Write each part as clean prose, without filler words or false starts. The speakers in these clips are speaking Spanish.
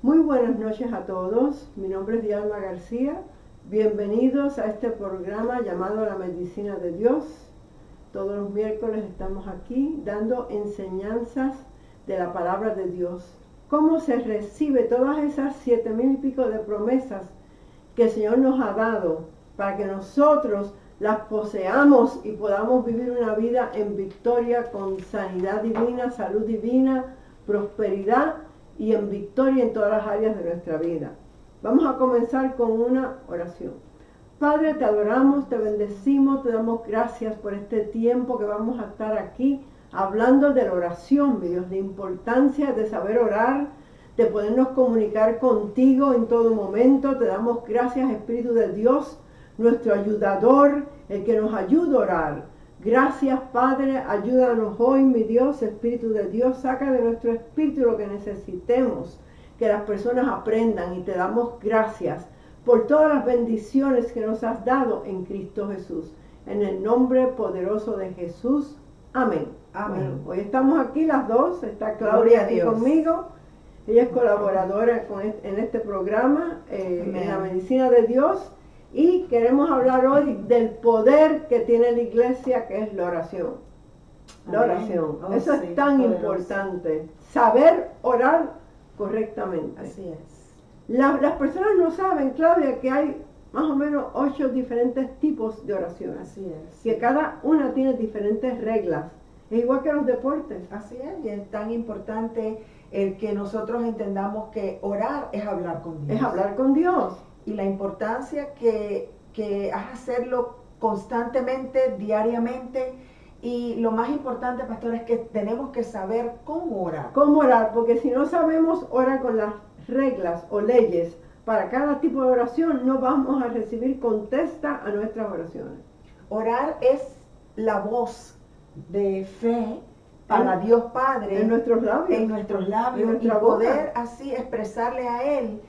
Muy buenas noches a todos, mi nombre es Dialma García, bienvenidos a este programa llamado La Medicina de Dios. Todos los miércoles estamos aquí dando enseñanzas de la palabra de Dios. Cómo se recibe todas esas 7,000 y pico de promesas que el Señor nos ha dado para que nosotros las poseamos y podamos vivir una vida en victoria con sanidad divina, salud divina, prosperidad y en victoria en todas las áreas de nuestra vida. Vamos a comenzar con una oración. Padre, te adoramos, te bendecimos, te damos gracias por este tiempo que vamos a estar aquí hablando de la oración, mi Dios, la importancia de saber orar, de podernos comunicar contigo en todo momento. Te damos gracias, Espíritu de Dios, nuestro ayudador, el que nos ayuda a orar. Gracias, Padre, ayúdanos hoy, mi Dios, Espíritu de Dios, saca de nuestro espíritu lo que necesitemos, que las personas aprendan, y te damos gracias por todas las bendiciones que nos has dado en Cristo Jesús. En el nombre poderoso de Jesús, amén. Amén. Bueno, hoy estamos aquí las dos, está Claudia aquí conmigo, ella es colaboradora en este programa, en la Medicina de Dios. Y queremos hablar hoy del poder que tiene la iglesia, que es la oración. La oración. Eso es tan importante. Saber orar correctamente. Así es. Las personas no saben, Claudia, que hay más o menos 8 diferentes tipos de oración. Así es. Que cada una tiene diferentes reglas. Es igual que los deportes. Así es. Y es tan importante el que nosotros entendamos que orar es hablar con Dios. Es hablar con Dios. Y la importancia que es hacerlo constantemente, diariamente. Y lo más importante, pastor, es que tenemos que saber cómo orar. Cómo orar, porque si no sabemos orar con las reglas o leyes para cada tipo de oración, no vamos a recibir contesta a nuestras oraciones. Orar es la voz de fe para Dios Padre en nuestros labios, en nuestra y poder así expresarle a Él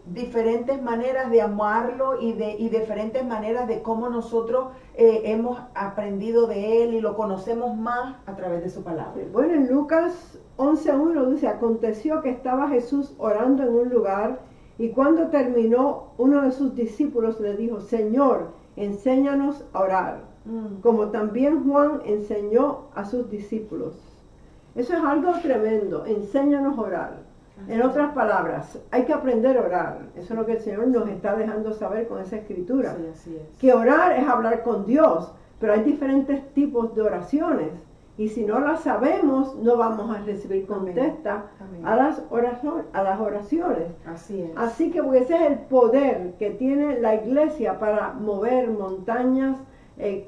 diferentes maneras de amarlo y diferentes maneras de cómo nosotros hemos aprendido de Él y lo conocemos más a través de su palabra. Bueno, en Lucas 11:1 dice: aconteció que estaba Jesús orando en un lugar, y cuando terminó, uno de sus discípulos le dijo: Señor, enséñanos a orar, como también Juan enseñó a sus discípulos. Eso es algo tremendo, enséñanos a orar. En otras palabras, hay que aprender a orar. Eso es lo que el Señor nos está dejando saber con esa escritura. Sí, así es. Que orar es hablar con Dios, pero hay diferentes tipos de oraciones. Y si no las sabemos, no vamos a recibir contesta Amén. A las oraciones. Así es. Así que porque ese es el poder que tiene la iglesia para mover montañas,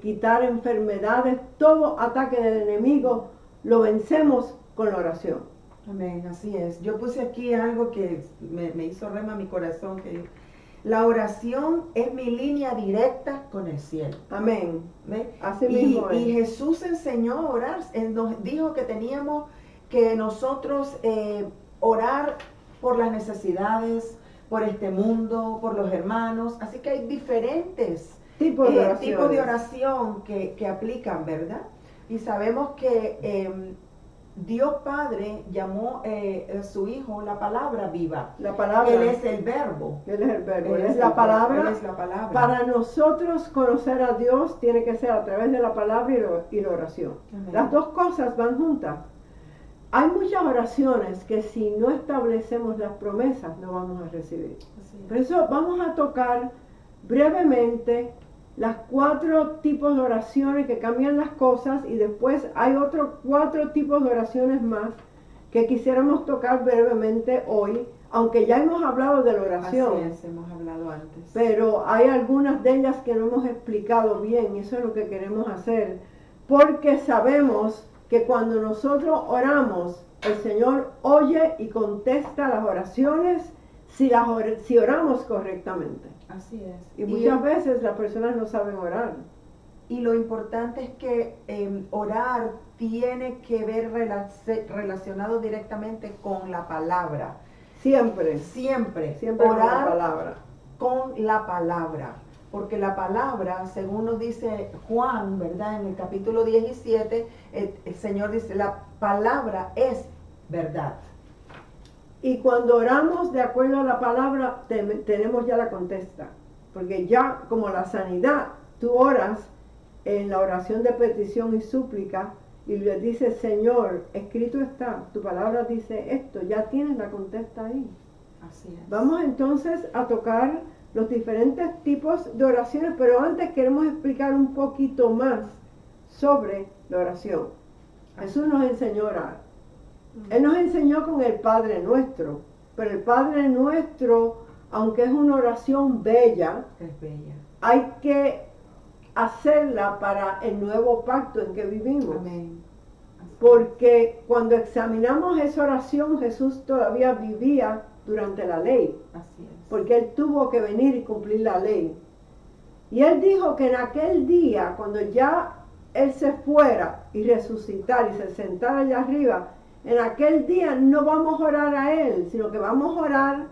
quitar enfermedades, todo ataque del enemigo, lo vencemos con la oración. Amén, así es. Yo puse aquí algo que me hizo rema mi corazón, que la oración es mi línea directa con el cielo. Amén. ¿Ve? Así mismo es. Y Jesús enseñó a orar. Él nos dijo que teníamos que nosotros orar por las necesidades, por este mundo, por los hermanos. Así que hay diferentes tipos de oración que aplican, ¿verdad? Y sabemos que Dios Padre llamó a su Hijo la palabra viva. La palabra. Él es el verbo. Él es el verbo. Él es la palabra. Él es la palabra. Para nosotros conocer a Dios tiene que ser a través de la palabra y la oración. Amén. Las dos cosas van juntas. Hay muchas oraciones que si no establecemos las promesas no vamos a recibir. Por eso vamos a tocar brevemente las 4 tipos de oraciones que cambian las cosas, y después hay otros 4 tipos de oraciones más que quisiéramos tocar brevemente hoy, aunque ya hemos hablado de la oración. Así es, hemos hablado antes. Pero hay algunas de ellas que no hemos explicado bien, y eso es lo que queremos hacer, porque sabemos que cuando nosotros oramos, el Señor oye y contesta las oraciones si oramos correctamente. Así es. Y muchas veces las personas no saben orar. Y lo importante es que orar tiene que ver relacionado directamente con la palabra. Siempre. Siempre orar con la palabra. Con la palabra. Porque la palabra, según nos dice Juan, ¿verdad? En el capítulo 17, el Señor dice, la palabra es verdad. Y cuando oramos de acuerdo a la palabra, tenemos ya la contesta. Porque ya como la sanidad, tú oras en la oración de petición y súplica y le dices, Señor, escrito está, tu palabra dice esto, ya tienes la contesta ahí. Así es. Vamos entonces a tocar los diferentes tipos de oraciones, pero antes queremos explicar un poquito más sobre la oración. Jesús nos enseñó a orar. Él nos enseñó con el Padre Nuestro, pero el Padre Nuestro, aunque es una oración bella, Es bella. hay que hacerla para el nuevo pacto en que vivimos. Amén. Porque cuando examinamos esa oración, Jesús todavía vivía durante la ley, Así es. porque Él tuvo que venir y cumplir la ley. Y Él dijo que en aquel día, cuando ya Él se fuera y resucitar y se sentara allá arriba, en aquel día no vamos a orar a Él, sino que vamos a orar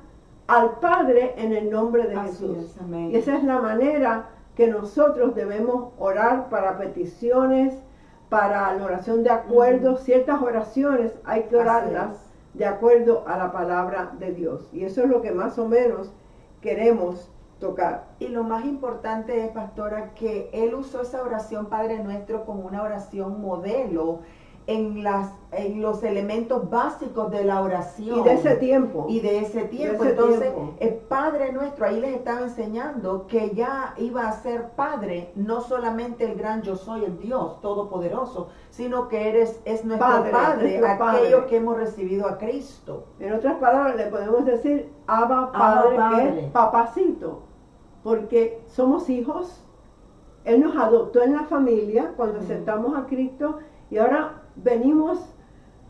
al Padre en el nombre de Así Jesús. es, amén. Y esa es la manera que nosotros debemos orar para peticiones, para la oración de acuerdo. Ciertas oraciones hay que orarlas de acuerdo a la palabra de Dios. Y eso es lo que más o menos queremos tocar. Y lo más importante es, pastora, que él usó esa oración Padre Nuestro como una oración modelo en los elementos básicos de la oración. Y de ese tiempo. Y de ese tiempo. ese Entonces, tiempo. el Padre Nuestro, ahí les estaba enseñando que ya iba a ser Padre, no solamente el gran yo soy, el Dios Todopoderoso, sino que es nuestro Padre, nuestro aquello Padre. que hemos recibido a Cristo. En otras palabras, le podemos decir Abba Padre, que es papacito, porque somos hijos. Él nos adoptó en la familia cuando aceptamos a Cristo y ahora venimos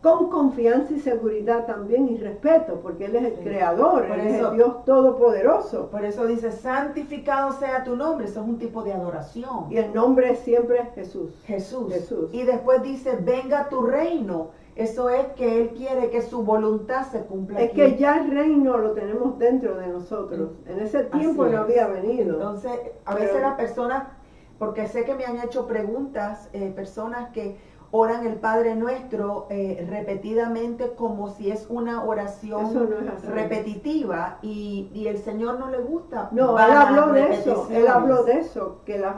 con confianza y seguridad también y respeto, porque Él es el creador, Por Él es eso- el Dios todopoderoso. Por eso dice, santificado sea tu nombre. Eso es un tipo de adoración. Y el nombre siempre es Jesús. Jesús. Jesús. Y después dice, venga tu reino. Eso es que Él quiere que su voluntad se cumpla Es aquí. que ya el reino lo tenemos dentro de nosotros. En ese tiempo Así no es. había venido. Entonces, a Pero- veces las personas, porque sé que me han hecho preguntas, personas que oran el Padre Nuestro repetidamente como si es una Eso oración no es así. repetitiva y el Señor no le gusta. No, Él vanas habló de eso, Él repeticiones. habló de eso, que las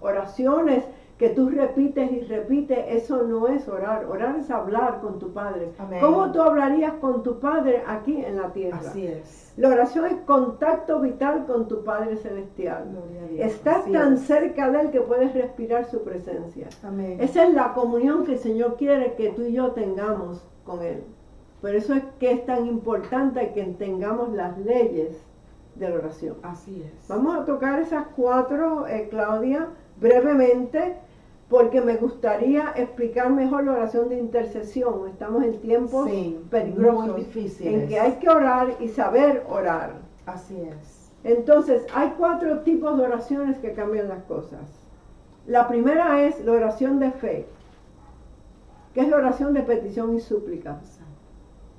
oraciones que tú repites y repites, eso no es orar. Orar es hablar con tu Padre. Amén. ¿Cómo tú hablarías con tu Padre aquí en la tierra? Así es. La oración es contacto vital con tu Padre Celestial. Gloria a Dios. Estás Así tan es. cerca de Él que puedes respirar su presencia. Amén. Esa es la comunión que el Señor quiere que tú y yo tengamos con Él. Por eso es que es tan importante que tengamos las leyes de la oración. Así es. Vamos a tocar esas cuatro, Claudia, brevemente, porque me gustaría explicar mejor la oración de intercesión. Estamos en tiempos Sí, peligrosos muy difíciles. en que hay que orar y saber orar. Así es. Entonces, hay cuatro tipos de oraciones que cambian las cosas. La primera es la oración de fe, que es la oración de petición y súplica.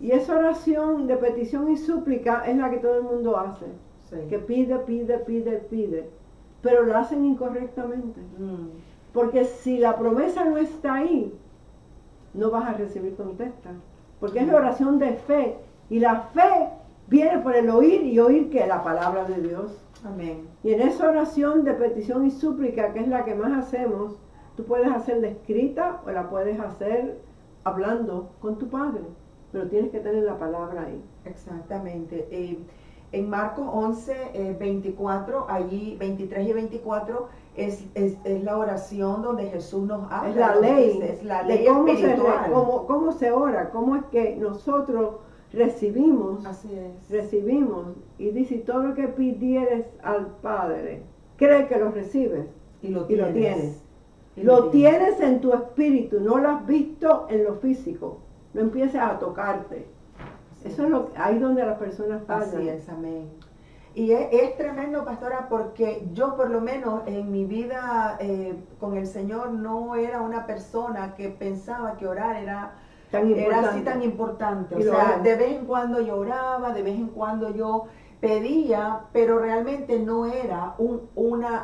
Y esa oración de petición y súplica es la que todo el mundo hace, Sí. que pide, pide, pide, pide, pero lo hacen incorrectamente. Porque si la promesa no está ahí, no vas a recibir contesta. Porque es la oración de fe. Y la fe viene por el oír y oír que la palabra de Dios. Amén. Y en esa oración de petición y súplica, que es la que más hacemos, tú puedes hacerla escrita o la puedes hacer hablando con tu Padre. Pero tienes que tener la palabra ahí. Exactamente. En Marcos 11, 24, allí 23 y 24, es la oración donde Jesús nos habla. Es la donde ley, dice, es la de ley espiritual. cómo se ora, cómo es que nosotros recibimos Así es. recibimos. Y dice, todo lo que pidieres al Padre, cree que lo recibes Y lo y lo tienes. tienes. Y Lo tienes en tu espíritu, no lo has visto en lo físico. No empieces a tocarte. Así Eso es ahí donde las personas fallan. Así es, amén. Y es tremendo, pastora, porque yo por lo menos en mi vida con el Señor no era una persona que pensaba que orar era así tan importante. O Y lo sea, es. de vez en cuando yo oraba, de vez en cuando yo pedía, pero realmente no era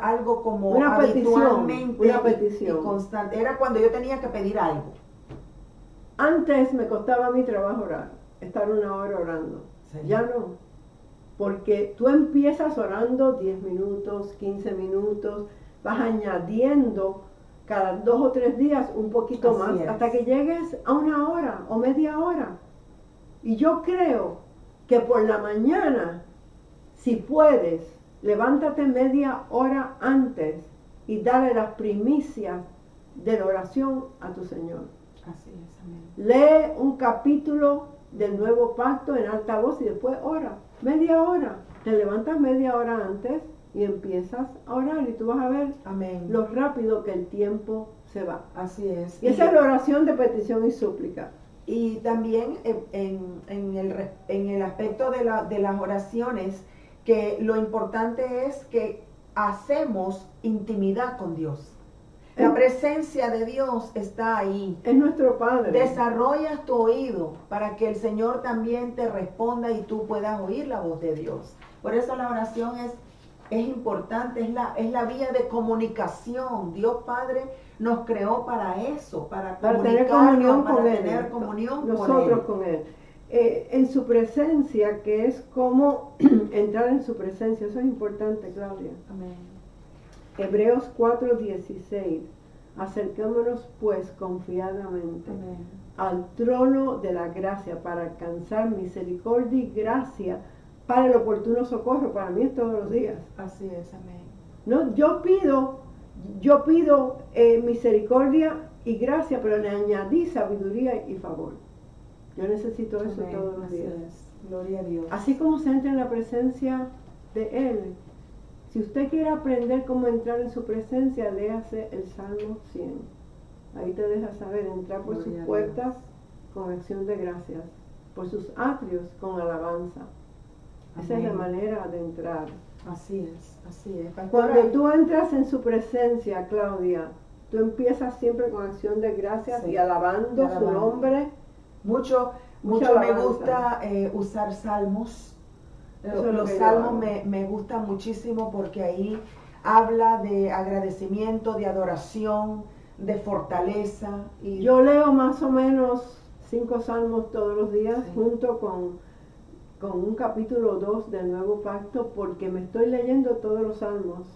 algo como Una petición, habitualmente una petición. y constante. Era cuando yo tenía que pedir algo. Antes me costaba a mí trabajo orar. estar una hora orando. Sí. Ya no. Porque tú empiezas orando 10 minutos, 15 minutos, vas añadiendo cada 2 o 3 días un poquito Así más es. hasta que llegues a una hora o media hora. Y yo creo que por la mañana, si puedes, levántate media hora antes y dale las primicias de la oración a tu Señor. Así es, amén. Lee un capítulo del Nuevo Pacto en alta voz y después ora. Media hora. Te levantas media hora antes y empiezas a orar y tú vas a ver Amén. lo rápido que el tiempo se va. Así es. Y esa es la oración de petición y súplica. Y también en el aspecto de las oraciones, que lo importante es que hacemos intimidad con Dios. La presencia de Dios está ahí. Es nuestro Padre. Desarrollas tu oído para que el Señor también te responda y tú puedas oír la voz de Dios. Por eso la oración es importante, es la vía de comunicación. Dios Padre nos creó para eso, para tener comunión para con tener Él. comunión Nosotros con Él. En su presencia, que es como entrar en su presencia. Eso es importante, Claudia. Amén. Hebreos 4:16. Acerquémonos pues confiadamente Amén. al trono de la gracia para alcanzar misericordia y gracia para el oportuno socorro. Para mí es todos los días. Así es, amén. No, yo pido misericordia y gracia, pero le añadí sabiduría y favor. Yo necesito eso Amén. todos los Así días. es. Gloria a Dios. Así como se entra en la presencia de Él. Si usted quiere aprender cómo entrar en su presencia, léase el Salmo 100. Ahí te deja saber entrar por Gloria sus a puertas con acción de gracias, por sus atrios con alabanza. Esa es la Amén. manera de entrar. Así es, así es. Pastora, Cuando tú entras en su presencia, Claudia, tú empiezas siempre con acción de gracias Sí, y alabando y alabando. su nombre. Mucho Mucha me alabanza. gusta usar salmos. Eso es lo Los que yo salmos hago. me gustan muchísimo porque ahí habla de agradecimiento, de adoración, de fortaleza. Y Yo leo más o menos 5 salmos todos los días, Sí. junto con un capítulo 2 del Nuevo Pacto, porque me estoy leyendo todos los salmos,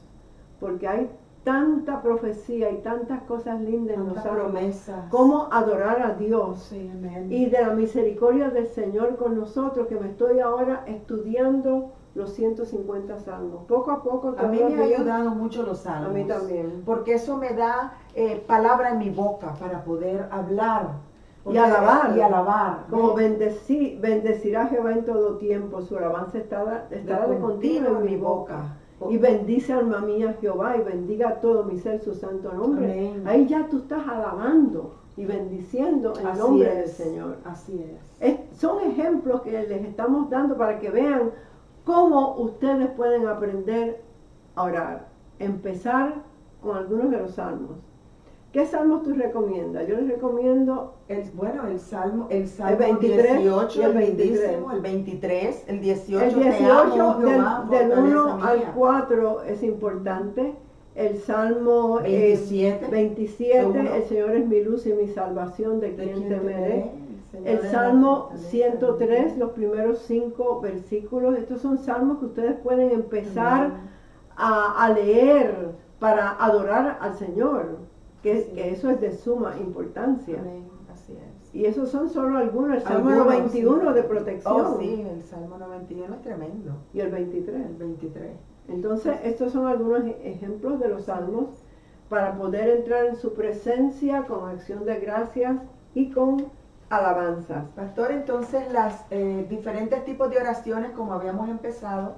porque hay tanta profecía y tantas cosas lindas en los tantas salmos. promesas. Cómo adorar a Dios. Sí, amén. Y de la misericordia del Señor con nosotros, que me estoy ahora estudiando los 150 salmos. Poco a poco, A todos mí los me ha días. ayudado mucho los salmos. A mí también. Porque eso me da palabra en mi boca para poder hablar. Y alabar. Y alabar. Como ¿ves? bendecirá Jehová en todo tiempo, su alabanza estará de continuo en mi boca. Y Amén. bendice alma mía Jehová y bendiga todo mi ser su santo nombre. Amén. Ahí ya tú estás alabando y bendiciendo el Así nombre es, del Señor. Así es. Son ejemplos que les estamos dando para que vean cómo ustedes pueden aprender a orar. Empezar con algunos de los salmos. ¿Qué salmos tú recomiendas? Yo les recomiendo El salmo El 23 18, y el el 23. lindísimo, el 23, el 18, el te 18 amo, Jehová, del fortaleza 1 al mía. 4 es importante. El Salmo 27, 27, uno. el Señor es mi luz y mi salvación, ¿de ¿De quién quién temeré? Señor El es la Salmo fortaleza 103, mía. los primeros 5 versículos. Estos son salmos que ustedes pueden empezar Amén. a leer para adorar al Señor, que Así eso es de suma importancia. Amén, así es. Y esos son solo algunos. El Salmo Algunos, 91 sí. de protección. Oh, sí, el Salmo 91 es tremendo. Y el 23. El 23. Entonces, estos son algunos ejemplos de los salmos para poder entrar en su presencia con acción de gracias y con alabanzas. Pastor, entonces las diferentes tipos de oraciones, como habíamos empezado,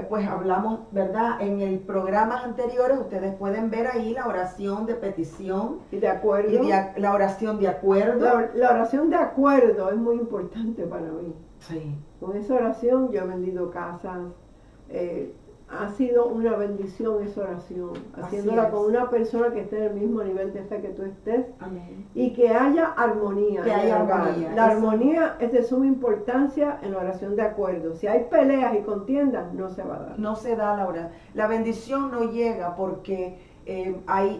pues hablamos, ¿verdad? En el programas anteriores ustedes pueden ver ahí la oración de petición Y de acuerdo. y la oración de acuerdo. La oración de acuerdo es muy importante para mí. Sí. Con esa oración yo he vendido casas. Ha sido una bendición esa oración, haciéndola es. con una persona que esté en el mismo nivel de fe que tú estés Amén. y que haya armonía. Que en haya el hogar. armonía, La eso. armonía es de suma importancia en la oración de acuerdo. Si hay peleas y contiendas, no se va a dar. No se da la oración. La bendición no llega porque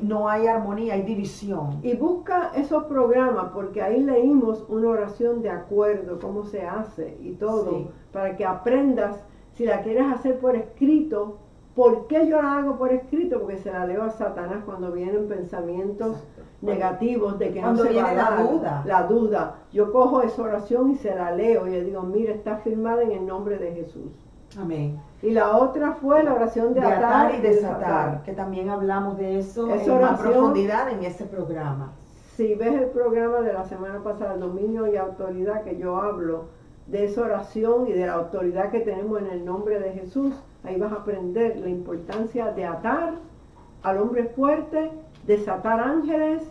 no hay armonía, hay división. Y busca esos programas, porque ahí leímos una oración de acuerdo, cómo se hace y todo, Sí. para que aprendas, si la quieres hacer por escrito. ¿Por qué yo la hago por escrito? Porque se la leo a Satanás cuando vienen pensamientos Exacto. negativos de que Cuando no se va a viene la dar. duda. La duda. Yo cojo esa oración y se la leo y le digo, mira, está firmada en el nombre de Jesús. Amén. Y la otra fue la oración de atar y desatar, que también hablamos de eso Esa en más oración, profundidad en ese programa. Si ves el programa de la semana pasada, Dominio y Autoridad, que yo hablo de esa oración y de la autoridad que tenemos en el nombre de Jesús, ahí vas a aprender la importancia de atar al hombre fuerte, desatar ángeles,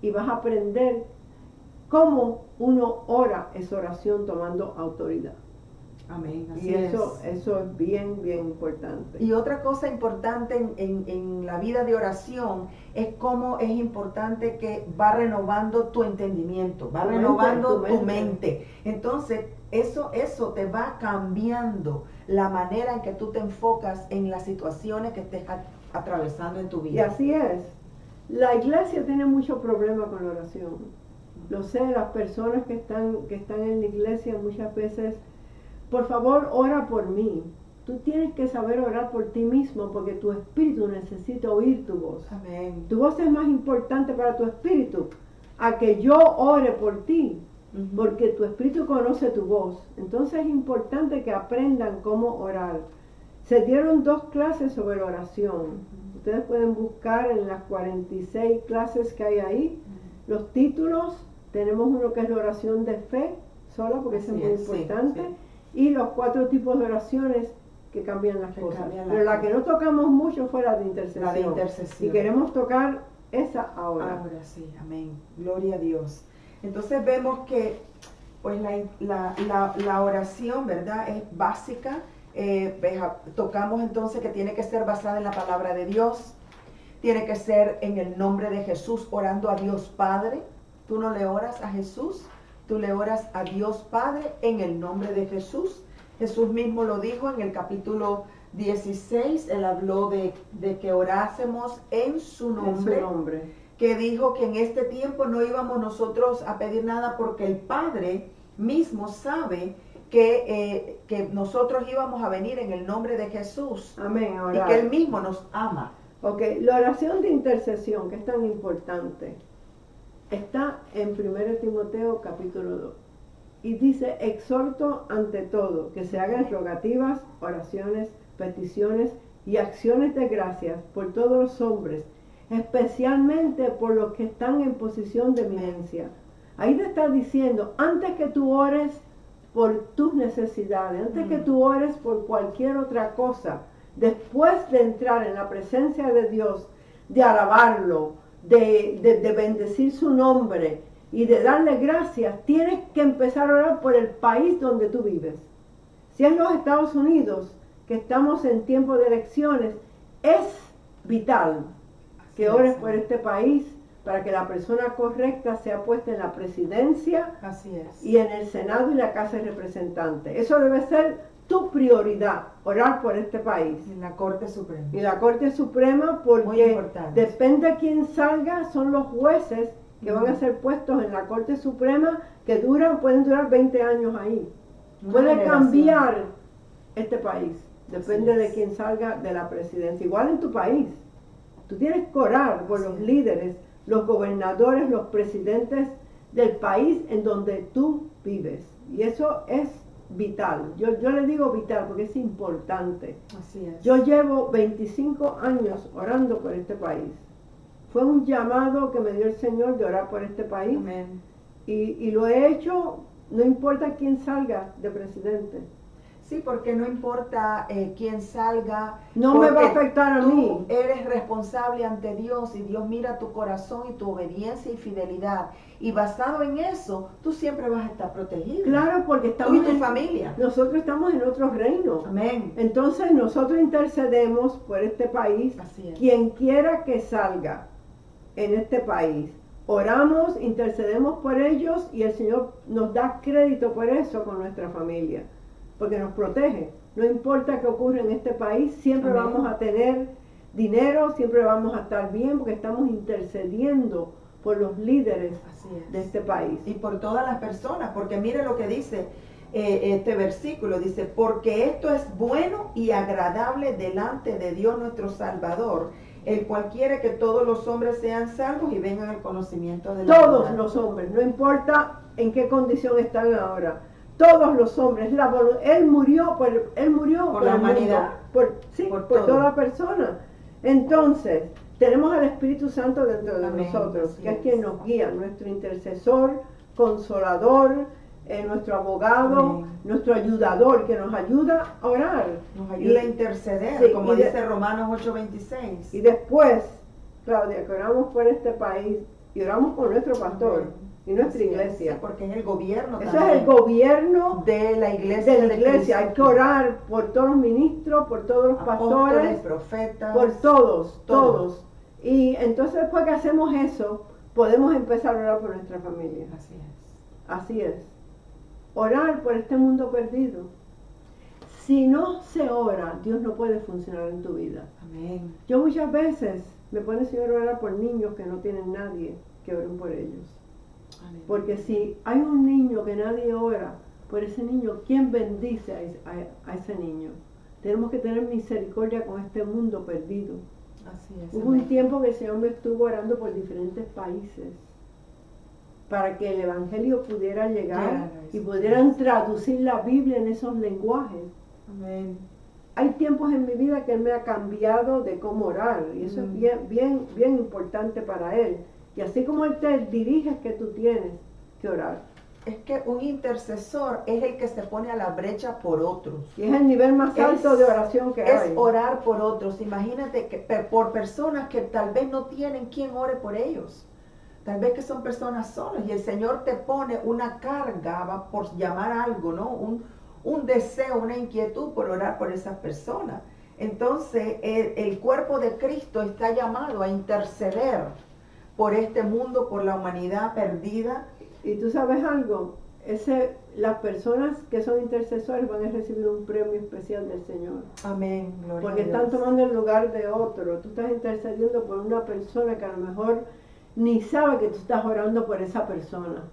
y vas a aprender cómo uno ora esa oración tomando autoridad. Amén. Y eso es bien, bien importante. Y otra cosa importante en la vida de oración es cómo es importante que va renovando tu entendimiento, va renovando tu mente. Entonces, eso te va cambiando la manera en que tú te enfocas en las situaciones que estés atravesando en tu vida. Y así es. La iglesia tiene mucho problema con la oración. Lo sé, las personas que están en la iglesia muchas veces, por favor, ora por mí. Tú tienes que saber orar por ti mismo, porque tu espíritu necesita oír tu voz. Amén. Tu voz es más importante para tu espíritu a que yo ore por ti, porque tu espíritu conoce tu voz. Entonces es importante que aprendan cómo orar. Se dieron 2 clases sobre oración. Ustedes pueden buscar en las 46 clases que hay ahí los títulos. Tenemos uno que es la oración de fe sola, porque esa es muy importante. Sí. Y los 4 tipos de oraciones que cambian las cosas. Pero la que no tocamos mucho fue la de intercesión. La de intercesión. Y queremos tocar esa ahora. Ahora sí, amén. Gloria a Dios. Entonces vemos que pues la oración, ¿verdad? Es básica. Tocamos entonces que tiene que ser basada en la palabra de Dios. Tiene que ser en el nombre de Jesús, orando a Dios Padre. Tú no le oras a Jesús. Tú le oras a Dios Padre en el nombre de Jesús. Jesús mismo lo dijo en el capítulo 16. Él habló de que orásemos en su nombre. Que dijo que en este tiempo no íbamos nosotros a pedir nada porque el Padre mismo sabe que nosotros íbamos a venir en el nombre de Jesús. Amén. Orar. Y que Él mismo nos ama. Ok, la oración de intercesión, que es tan importante, está en 1 Timoteo capítulo 2 y dice: exhorto ante todo que se hagan rogativas, oraciones, peticiones y acciones de gracias por todos los hombres, especialmente por los que están en posición de eminencia. Ahí te está diciendo, antes que tú ores por tus necesidades, antes que tú ores por cualquier otra cosa, después de entrar en la presencia de Dios, de alabarlo, de bendecir su nombre y de darle gracias, tienes que empezar a orar por el país donde tú vives. Si es los Estados Unidos, que estamos en tiempo de elecciones, es vital que ores por este país para que la persona correcta sea puesta en la presidencia. Así es. Y en el Senado y la Casa de Representantes. Eso debe ser tu prioridad, orar por este país. En la Corte Suprema. Y la Corte Suprema, porque depende de quién salga, son los jueces que van a ser puestos en la Corte Suprema, que pueden durar 20 años ahí. Puede cambiar este país, depende de quién salga de la presidencia. Igual en tu país, tú tienes que orar por los líderes, los gobernadores, los presidentes del país en donde tú vives. Y eso es vital. Yo le digo vital porque es importante. Así es. Yo llevo 25 años orando por este país. Fue un llamado que me dio el Señor de orar por este país. Amén. Y lo he hecho, no importa quién salga de presidente. Sí, porque no importa quién salga. No me va a afectar a mí. Tú eres responsable ante Dios y Dios mira tu corazón y tu obediencia y fidelidad. Y basado en eso, tú siempre vas a estar protegido. Claro, porque estamos tú y tu familia. Nosotros estamos en otro reino. Amén. Entonces nosotros intercedemos por este país. Así es. Quien quiera que salga en este país. Oramos, intercedemos por ellos y el Señor nos da crédito por eso con nuestra familia. Porque nos protege. No importa qué ocurra en este país, siempre Amén. vamos a tener dinero, siempre vamos a estar bien porque estamos intercediendo por los líderes Así es. de este país. Y por todas las personas, porque mire lo que dice este versículo, dice, porque esto es bueno y agradable delante de Dios nuestro Salvador, el cual quiere que todos los hombres sean salvos y vengan al conocimiento de la Todos verdad. los hombres, no importa en qué condición están ahora, todos los hombres, Él murió por Por la el mundo, humanidad. por Por todo. toda persona. Entonces, tenemos al Espíritu Santo dentro de Amén, nosotros, así que es es. quien nos guía, nuestro intercesor, consolador, nuestro abogado, Amén. nuestro ayudador, que nos ayuda a orar. Nos ayuda a Y- interceder, sí, como y de- dice Romanos 8:26. Y después, Claudia, que oramos por este país y oramos por nuestro pastor y nuestra Así es, iglesia. sí, porque es el gobierno Eso también es el gobierno de la iglesia. de la iglesia. Hay que orar por todos los ministros, por todos los Apóstoles, pastores, profetas, por todos, todos. todos. Y entonces después que hacemos eso, podemos empezar a orar por nuestra familia. Así es. Así es. Orar por este mundo perdido. Si no se ora, Dios no puede funcionar en tu vida. Amén. Yo muchas veces me pone el Señor a orar por niños que no tienen nadie que oren por ellos. Amén. Porque si hay un niño que nadie ora por ese niño, ¿quién bendice a ese niño? Tenemos que tener misericordia con este mundo perdido. Así es. Hubo un amén. tiempo que el Señor me estuvo orando por diferentes países para que el Evangelio pudiera llegar Claro, y eso pudieran es. traducir la Biblia en esos lenguajes. Amén. Hay tiempos en mi vida que Él me ha cambiado de cómo orar y eso es bien importante para Él. Y así como Él te dirige, es que tú tienes que orar. Es que un intercesor es el que se pone a la brecha por otros. Y es el nivel más Es- alto de oración que hay. Es orar por otros. Imagínate que por personas que tal vez no tienen quien ore por ellos. Tal vez que son personas solas y el Señor te pone una carga, va por llamar algo, ¿no? Un deseo, una inquietud por orar por esas personas. Entonces, el cuerpo de Cristo está llamado a interceder por este mundo, por la humanidad perdida. Y tú sabes algo, las personas que son intercesores van a recibir un premio especial del Señor. Amén. Gloria Porque a Dios. están tomando el lugar de otro. Tú estás intercediendo por una persona que a lo mejor ni sabe que tú estás orando por esa persona.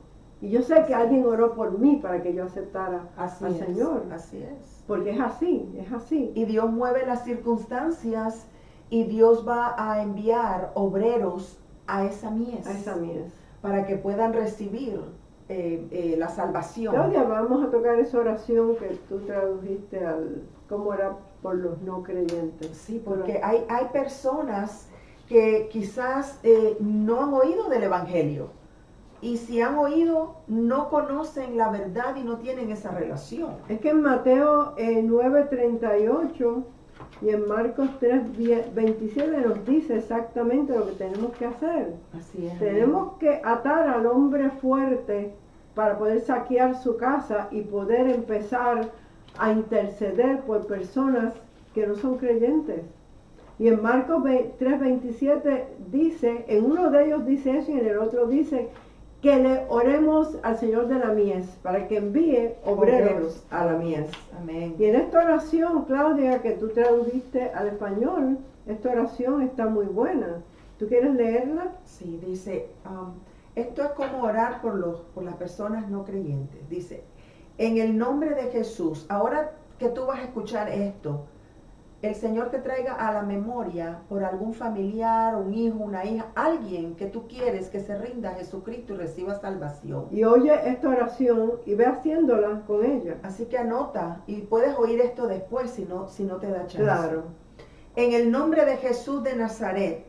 Y yo sé que alguien oró por mí para que yo aceptara Así al es, Señor. así es. Porque es así, es así. Y Dios mueve las circunstancias y Dios va a enviar obreros a esa mies A esa mies. para que puedan recibir la salvación. Claudia, vamos a tocar esa oración que tú tradujiste al cómo orar por los no creyentes. Sí, porque hay personas que quizás no han oído del Evangelio y si han oído no conocen la verdad y no tienen esa relación. Es que en Mateo 9:38 y en Marcos 3:27 nos dice exactamente lo que tenemos que hacer. Así es. Tenemos que atar al hombre fuerte para poder saquear su casa y poder empezar a interceder por personas que no son creyentes. Y en Marcos 3:27 dice, en uno de ellos dice eso y en el otro dice que le oremos al Señor de la mies para que envíe obreros a la mies. Amén. Y en esta oración, Claudia, que tú tradujiste al español, esta oración está muy buena. ¿Tú quieres leerla? Sí, dice, esto es como orar por las personas no creyentes. Dice, en el nombre de Jesús, ahora que tú vas a escuchar esto, el Señor te traiga a la memoria por algún familiar, un hijo, una hija, alguien que tú quieres que se rinda a Jesucristo y reciba salvación. Y oye esta oración y ve haciéndola con ella. Así que anota y puedes oír esto después si no te da chance. Claro. En el nombre de Jesús de Nazaret,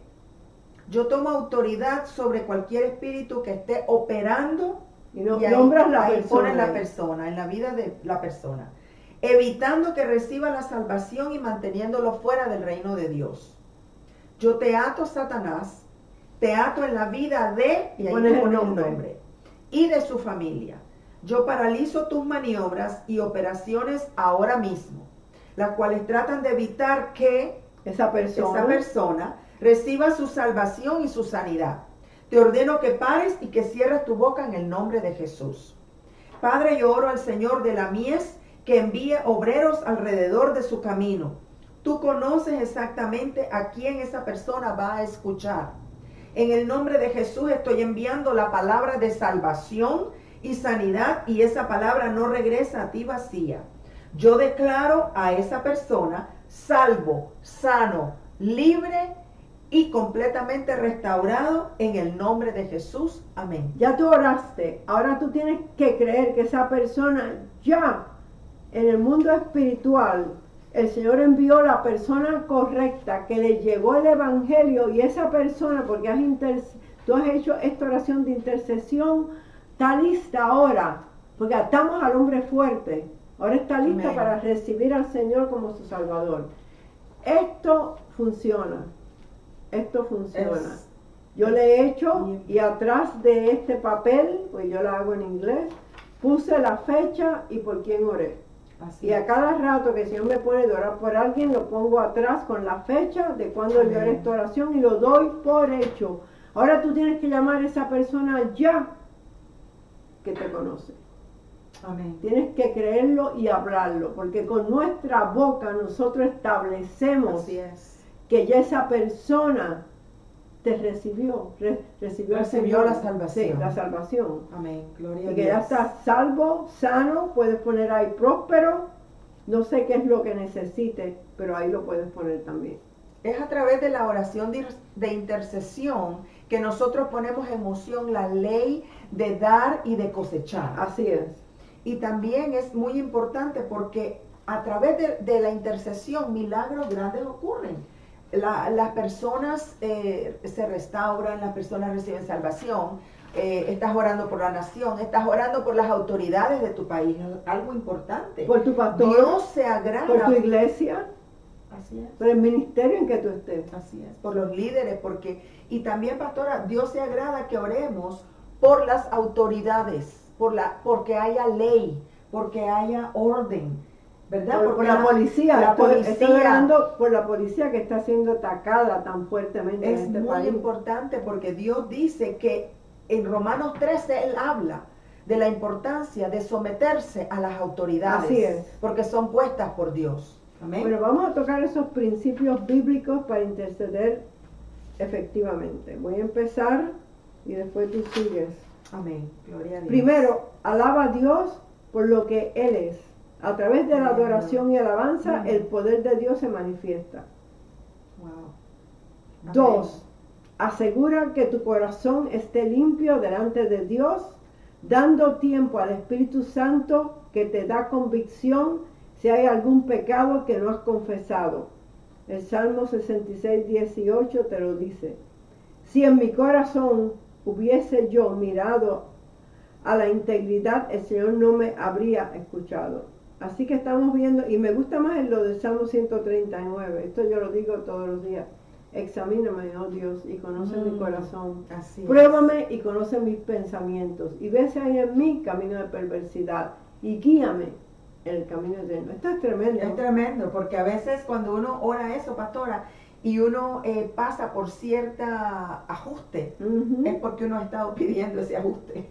yo tomo autoridad sobre cualquier espíritu que esté operando Y no, y ahí, nombras la ahí persona. pones la persona, en la vida de la persona, evitando que reciba la salvación y manteniéndolo fuera del reino de Dios. Yo te ato, Satanás, te ato en la vida de, y ahí Pones te el pones nombre. un nombre, y de su familia. Yo paralizo tus maniobras y operaciones ahora mismo, las cuales tratan de evitar que Esa persona. reciba su salvación y su sanidad. Te ordeno que pares y que cierres tu boca en el nombre de Jesús. Padre, yo oro al Señor de la mies que envíe obreros alrededor de su camino, Tú conoces exactamente a quién esa persona va a escuchar. En el nombre de Jesús estoy enviando la palabra de salvación y sanidad, y esa palabra no regresa a ti vacía. Yo declaro a esa persona salvo, sano, libre y completamente restaurado en el nombre de Jesús. Amén. Ya tú oraste, ahora tú tienes que creer que esa persona ya en el mundo espiritual, el Señor envió la persona correcta que le llegó el evangelio, y esa persona, porque tú has hecho esta oración de intercesión, está lista ahora, porque atamos al hombre fuerte, ahora está lista Amén. para recibir al Señor como su Salvador. Esto funciona. Yo le he hecho, y atrás de este papel, pues yo la hago en inglés, puse la fecha y por quién oré. Así Y a es. cada rato que el Señor me pone de orar por alguien, lo pongo atrás con la fecha de cuando yo haré esta oración y lo doy por hecho. Ahora tú tienes que llamar a esa persona ya que te conoce. Amén. Tienes que creerlo y hablarlo, porque con nuestra boca nosotros establecemos Así es. que ya esa persona te recibió, recibió al Recibió Señor. la salvación. Sí, la salvación. Amén. Gloria a Y que Dios. ya estás salvo, sano, puedes poner ahí próspero, no sé qué es lo que necesites, pero ahí lo puedes poner también. Es a través de la oración de intercesión que nosotros ponemos en moción la ley de dar y de cosechar. Así es. Y también es muy importante porque a través de la intercesión milagros grandes ocurren. Las personas se restauran, las personas reciben salvación. Estás orando por la nación, estás orando por las autoridades de tu país, algo importante. Por tu pastor, Dios se agrada. por tu iglesia, Así es. por el ministerio en que tú estés. Así es, por los líderes, y también, pastora, Dios se agrada que oremos por las autoridades, porque haya ley, porque haya orden, ¿verdad? Por Porque la policía, estoy policía orando por la policía que está siendo atacada tan fuertemente en es este muy país. importante, porque Dios dice que en Romanos 13 Él habla de la importancia de someterse a las autoridades, Así es. porque son puestas por Dios. Amén. Bueno, vamos a tocar esos principios bíblicos para interceder efectivamente. Voy a empezar y después tú sigues. Amén. Gloria a Dios. Primero, alaba a Dios por lo que Él es. A través de la adoración y alabanza, el poder de Dios se manifiesta. Wow. Amén. 2. Asegura que tu corazón esté limpio delante de Dios, dando tiempo al Espíritu Santo que te da convicción si hay algún pecado que no has confesado. El Salmo 66, 18 te lo dice. Si en mi corazón hubiese yo mirado a la integridad, el Señor no me habría escuchado. Así que estamos viendo, y me gusta más en lo del Salmo 139, esto yo lo digo todos los días. Examíname, oh Dios, y conoce mi corazón. Así es. Pruébame y conoce mis pensamientos, y ve si hay en mí camino de perversidad, y guíame en el camino eterno. Esto es tremendo. Es tremendo, porque a veces cuando uno ora eso, pastora, y uno pasa por cierta ajuste, Ujú. es porque uno ha estado pidiendo ese ajuste.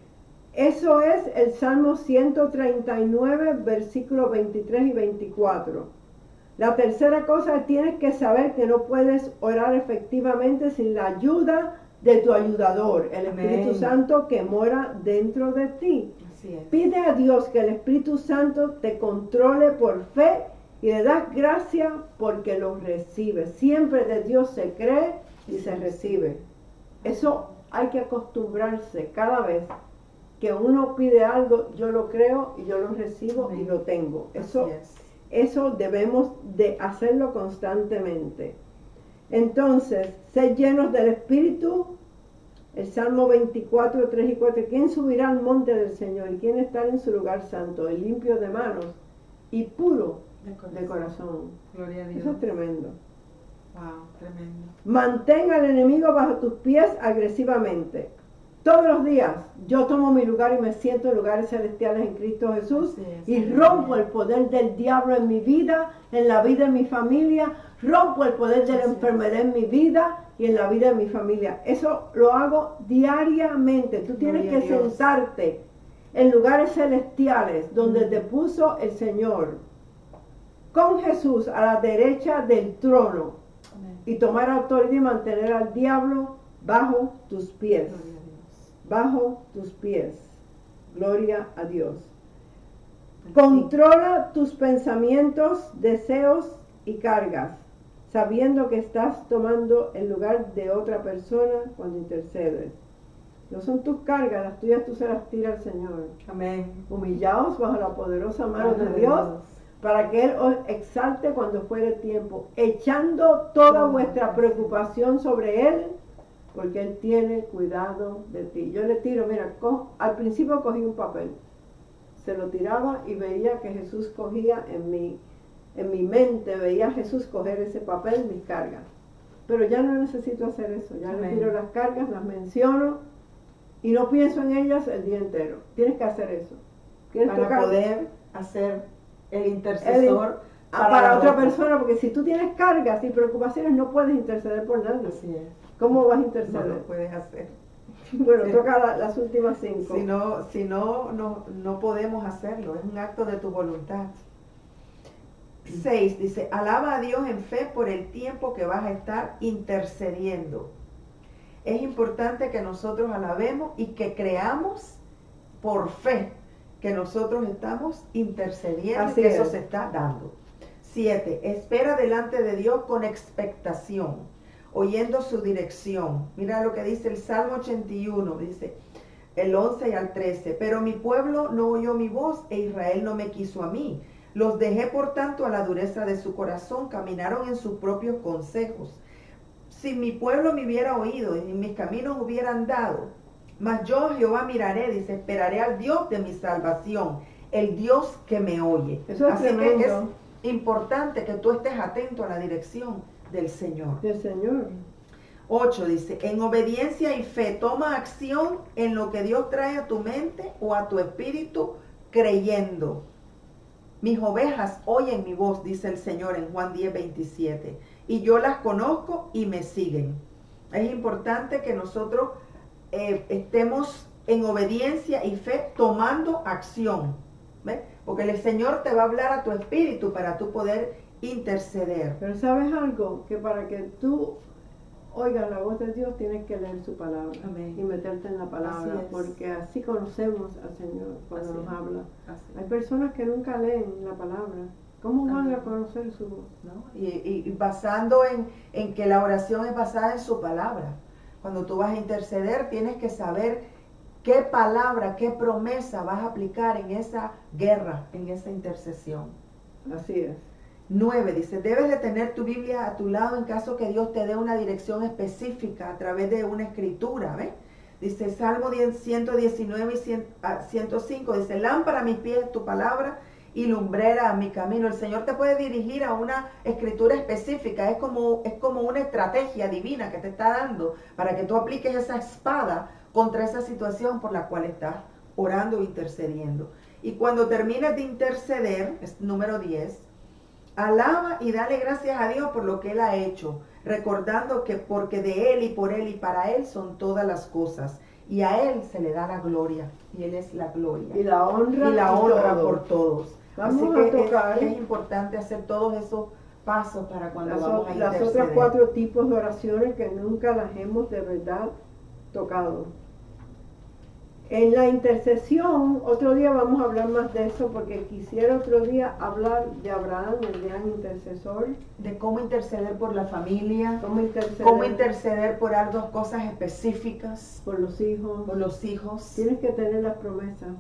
Eso es el Salmo 139, versículos 23 y 24. La tercera cosa, tienes que saber que no puedes orar efectivamente sin la ayuda de tu ayudador, el Espíritu Amén. Santo que mora dentro de ti. Así es. Pide a Dios que el Espíritu Santo te controle por fe y le das gracias porque lo recibes. Siempre de Dios se cree y se recibe. Eso hay que acostumbrarse cada vez que uno pide algo, yo lo creo y yo lo recibo y lo tengo. Así es. Eso debemos de hacerlo constantemente. Entonces, ser llenos del Espíritu. El Salmo 24, 3 y 4. ¿Quién subirá al monte del Señor? ¿Y quién estará en su lugar santo? El limpio de manos y puro de corazón. Gloria a Dios. Eso es tremendo. Wow, tremendo. Mantén al enemigo bajo tus pies agresivamente. Todos los días yo tomo mi lugar y me siento en lugares celestiales en Cristo Jesús Así es. y rompo el poder del diablo en mi vida, en la vida de mi familia, rompo el poder de la Así es. enfermedad en mi vida y en la vida de mi familia. Eso lo hago diariamente. Tú tienes Gloria a que Dios. sentarte en lugares celestiales donde te puso el Señor. con Jesús a la derecha del trono Amén. y tomar autoridad y mantener al diablo bajo tus pies. Gloria a Dios. Bajo tus pies. Gloria a Dios. Sí. Controla tus pensamientos, deseos y cargas, sabiendo que estás tomando el lugar de otra persona cuando intercedes. No son tus cargas, las tuyas tú se las tiras al Señor. Amén. Humillaos bajo la poderosa mano de Dios, para que Él os exalte cuando fuere tiempo, echando toda vuestra preocupación sobre Él, porque Él tiene cuidado de ti. Yo le tiro, mira, al principio cogí un papel, se lo tiraba y veía que Jesús cogía en mi mente, veía a Jesús coger ese papel, mis cargas. Pero ya no necesito hacer eso, ya le tiro las cargas, las menciono y no pienso en ellas el día entero. Tienes que hacer eso. Para poder hacer el intercesor para otra persona, porque si tú tienes cargas y preocupaciones no puedes interceder por nadie. Así es. ¿Cómo vas a No interceder? lo puedes hacer. Bueno, Sí. toca las últimas 5. Si no podemos hacerlo. Es un acto de tu voluntad. 6 dice, alaba a Dios en fe por el tiempo que vas a estar intercediendo. Es importante que nosotros alabemos y que creamos por fe que nosotros estamos intercediendo y que eso se está dando. 7. Espera delante de Dios con expectación, oyendo su dirección. Mira lo que dice el Salmo 81, dice el 11 y al 13. Pero mi pueblo no oyó mi voz e Israel no me quiso a mí. Los dejé por tanto a la dureza de su corazón, caminaron en sus propios consejos. Si mi pueblo me hubiera oído y en mis caminos hubiera andado, mas yo Jehová miraré, dice, esperaré al Dios de mi salvación, el Dios que me oye. Eso es así tremendo. que es importante que tú estés atento a la dirección del Señor. Del Señor. 8 dice, en obediencia y fe, toma acción en lo que Dios trae a tu mente o a tu espíritu creyendo. Mis ovejas oyen mi voz, dice el Señor en Juan 10:27, y yo las conozco y me siguen. Es importante que nosotros estemos en obediencia y fe tomando acción. ¿Ves? Porque el Señor te va a hablar a tu espíritu para tú poder interceder. Pero ¿sabes algo? Que para que tú oigas la voz de Dios tienes que leer su palabra. Amén. Y meterte en la palabra, Así es. porque así conocemos al Señor cuando Así nos es. habla. Así. Hay personas que nunca leen la palabra. ¿Cómo van Amén. a conocer su voz? ¿No? Y basando en que la oración es basada en su palabra. Cuando tú vas a interceder, tienes que saber qué palabra, qué promesa vas a aplicar en esa guerra, en esa intercesión. Así es. 9 dice, debes de tener tu Biblia a tu lado en caso que Dios te dé una dirección específica a través de una escritura, ¿ves? Dice Salmo 119 y 105, dice, lámpara a mis pies tu palabra y lumbrera a mi camino. El Señor te puede dirigir a una escritura específica, es como una estrategia divina que te está dando para que tú apliques esa espada contra esa situación por la cual estás orando o intercediendo. Y cuando termines de interceder, es número 10, alaba y dale gracias a Dios por lo que Él ha hecho, recordando que porque de Él y por Él y para Él son todas las cosas. Y a Él se le da la gloria, y Él es la gloria. Y la honra, honra todo. por todos. Vamos Así a que tocar es importante hacer todos esos pasos para cuando vamos a las interceder. otras 4 tipos de oraciones que nunca las hemos de verdad tocado. En la intercesión, otro día vamos a hablar más de eso, porque quisiera otro día hablar de Abraham, el gran intercesor. De cómo interceder por la familia, Cómo interceder por algo, cosas específicas, por los hijos. por los hijos. Tienes que tener las promesas.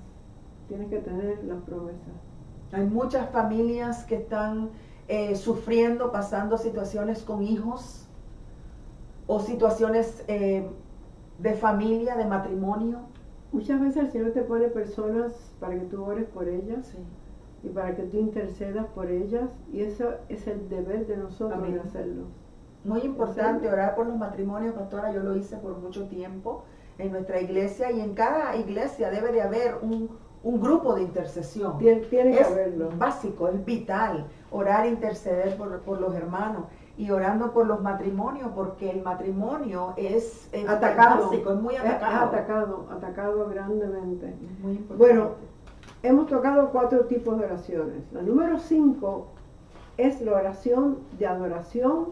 Tienes que tener las promesas. Hay muchas familias que están sufriendo, pasando situaciones con hijos o situaciones de familia, de matrimonio. Muchas veces el Señor te pone personas para que tú ores por ellas Sí. y para que tú intercedas por ellas, y eso es el deber de nosotros Amén. de hacerlo. Muy importante orar por los matrimonios, pastora. Yo lo hice por mucho tiempo en nuestra iglesia, y en cada iglesia debe de haber un grupo de intercesión. Tiene que Es haberlo. básico, es vital orar e interceder por los hermanos, y orando por los matrimonios, porque el matrimonio es Atacado. básico, es muy Es atacado grandemente. Es muy importante. Bueno, hemos tocado 4 tipos de oraciones. La número 5 es la oración de adoración,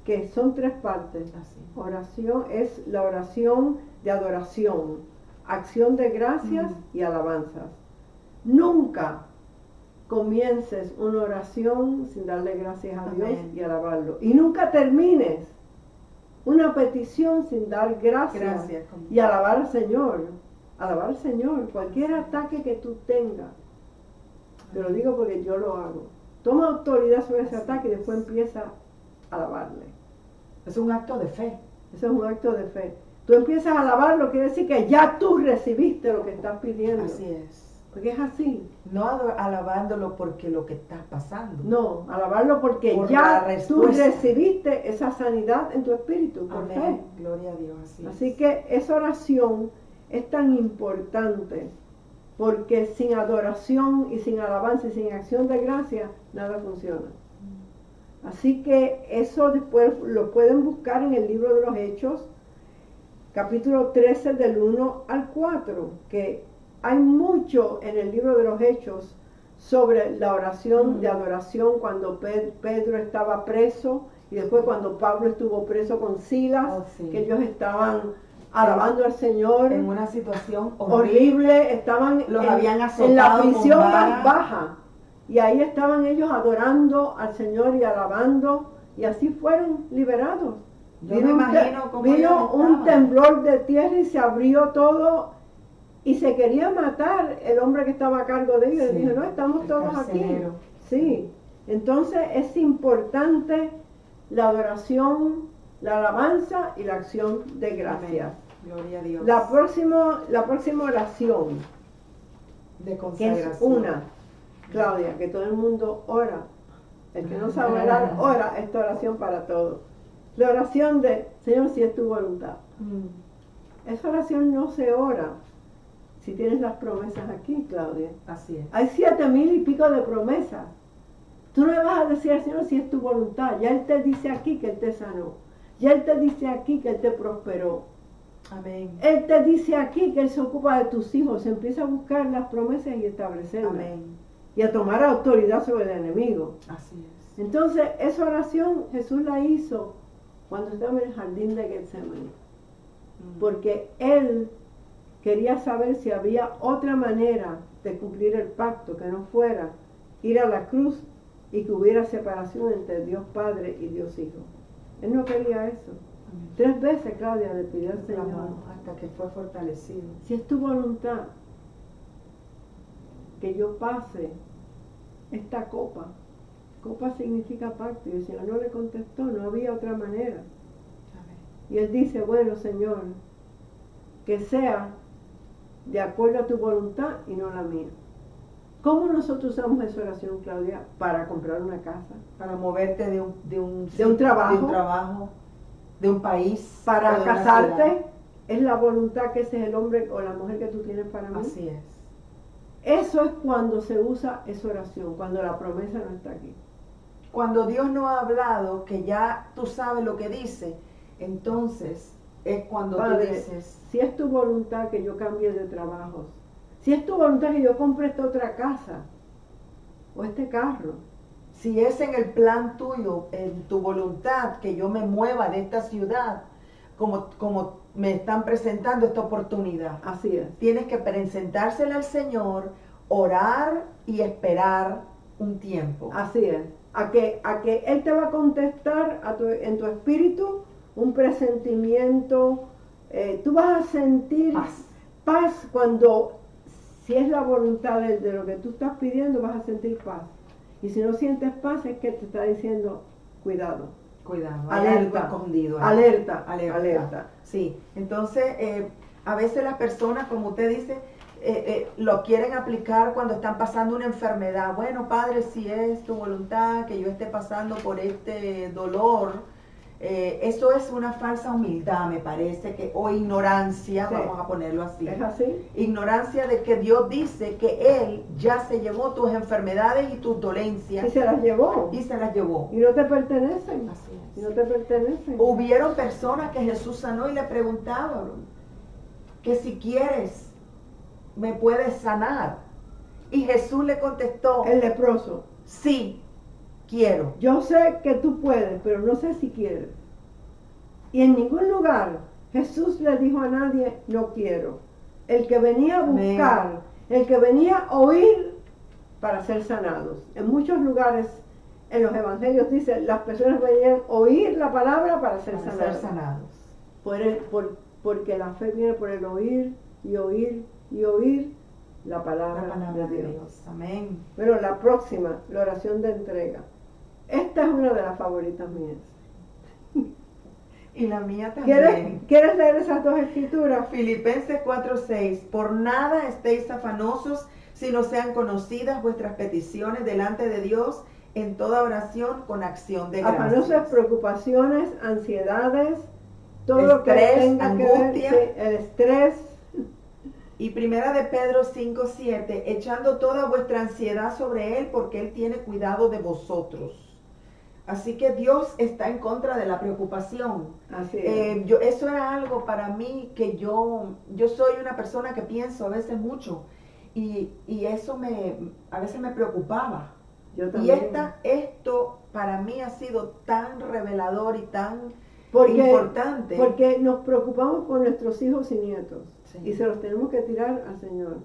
que son 3 partes. Así. Oración es la oración de adoración, acción de gracias y alabanzas. Nunca comiences una oración sin darle gracias a Dios Amén. y alabarlo. Y nunca termines una petición sin dar gracias y alabar al Señor. Alabar al Señor. Cualquier ataque que tú tengas, te lo digo porque yo lo hago. Toma autoridad sobre ese ataque y después empieza a alabarle. Es un acto de fe. Eso es un acto de fe. Tú empiezas a alabarlo, quiere decir que ya tú recibiste lo que estás pidiendo. Así es. Porque es así. No alabándolo porque lo que está pasando. No, alabarlo porque Por ya la tú respuesta. recibiste esa sanidad en tu espíritu, por fe. Amén. Gloria a Dios. Así que esa oración es tan importante, porque sin adoración y sin alabanza y sin acción de gracia, nada funciona. Así que eso después lo pueden buscar en el libro de los Hechos, capítulo 13 del 1 al 4, que hay mucho en el libro de los Hechos sobre la oración de adoración cuando Pedro estaba preso y después cuando Pablo estuvo preso con Silas, que ellos estaban alabando al Señor. En una situación horrible, estaban habían azotado en la prisión con más baja. Y ahí estaban ellos adorando al Señor y alabando, y así fueron liberados. Yo me imagino cómo ellos vino un estaban. temblor de tierra y se abrió todo, y se quería matar el hombre que estaba a cargo de ellos. Sí, Y dijo, no, estamos el todos carcelero. aquí. Sí, entonces es importante la adoración, la alabanza y la acción de gracias. Amén. Gloria a Dios. La próxima oración, de que consagración. es una, Claudia, que todo el mundo ora. El que no sabe orar, ora esta oración para todos. La oración de, Señor, si es tu voluntad. Esa oración no se ora si tienes las promesas aquí, Claudia. Así es. Hay 7,000 y pico de promesas. Tú no le vas a decir al Señor si es tu voluntad. Ya Él te dice aquí que Él te sanó. Ya Él te dice aquí que Él te prosperó. Amén. Él te dice aquí que Él se ocupa de tus hijos. Empieza a buscar las promesas y establecerlas. Amén. Y a tomar autoridad sobre el enemigo. Así es. Entonces, esa oración Jesús la hizo cuando estaba en el jardín de Getsemaní. Porque Él quería saber si había otra manera de cumplir el pacto que no fuera ir a la cruz y que hubiera separación entre Dios Padre y Dios Hijo. Él no quería eso. Amén. 3 veces Claudia le pidió al Señor, Clamó hasta que fue fortalecido. si es tu voluntad que yo pase esta copa. Copa significa pacto, y el Señor no le contestó, no había otra manera. Amén. Y Él dice, bueno, Señor, que sea de acuerdo a tu voluntad y no la mía. ¿Cómo nosotros usamos esa oración, Claudia, para comprar una casa? Para moverte de un trabajo, de un país, para o de una casarte, ciudad. es la voluntad que ese es el hombre o la mujer que tú tienes para mí. Así es. Eso es cuando se usa esa oración, cuando la promesa no está aquí. Cuando Dios no ha hablado, que ya tú sabes lo que dice, entonces es cuando Padre, tú dices, si es tu voluntad que yo cambie de trabajos, si es tu voluntad que yo compre esta otra casa o este carro, si es en el plan tuyo, en tu voluntad, que yo me mueva de esta ciudad, como me están presentando esta oportunidad, así es. tienes que presentársela al Señor, orar y esperar un tiempo. Así es. A que Él te va a contestar en tu espíritu un presentimiento. Tú vas a sentir paz cuando, si es la voluntad de lo que tú estás pidiendo, vas a sentir paz. Y si no sientes paz, es que te está diciendo, cuidado. Cuidado, hay algo Alerta, escondido ahí. alerta. Sí, entonces a veces las personas, como usted dice, lo quieren aplicar cuando están pasando una enfermedad. Bueno, Padre, si es tu voluntad que yo esté pasando por este dolor, eso es una falsa humildad, me parece, o ignorancia, Sí. vamos a ponerlo así. ¿Es así? Ignorancia de que Dios dice que Él ya se llevó tus enfermedades y tus dolencias Y se las llevó. y se las llevó. Y no te pertenecen. Así es. Y no te pertenecen. Hubieron personas que Jesús sanó y le preguntaban que si quieres me puedes sanar. Y Jesús le contestó, El leproso. sí, quiero. Yo sé que tú puedes, pero no sé si quieres. Y en ningún lugar Jesús le dijo a nadie, no quiero. El que venía a buscar, el que venía a oír para ser sanados. En muchos lugares, en los evangelios dice, las personas venían a oír la palabra para ser sanados. Porque la fe viene por el oír y oír y oír la palabra de Dios. Amén. Pero la próxima, la oración de entrega. Esta es una de las favoritas mías. Y la mía también. ¿Quieres leer esas dos escrituras? Filipenses 4:6. Por nada estéis afanosos, sino sean conocidas vuestras peticiones delante de Dios en toda oración con acción de gracias. Afanosos, preocupaciones, ansiedades, todo estrés, lo que tenga angustia, que ver, el estrés. Y primera de Pedro 5:7, echando toda vuestra ansiedad sobre Él, porque Él tiene cuidado de vosotros. Así que Dios está en contra de la preocupación. Así es. Eso era algo para mí que yo soy una persona que pienso a veces mucho y eso a veces me preocupaba. Yo también. Y esto para mí ha sido tan revelador y tan importante. Porque nos preocupamos por nuestros hijos y nietos. Sí. Y se los tenemos que tirar al Señor.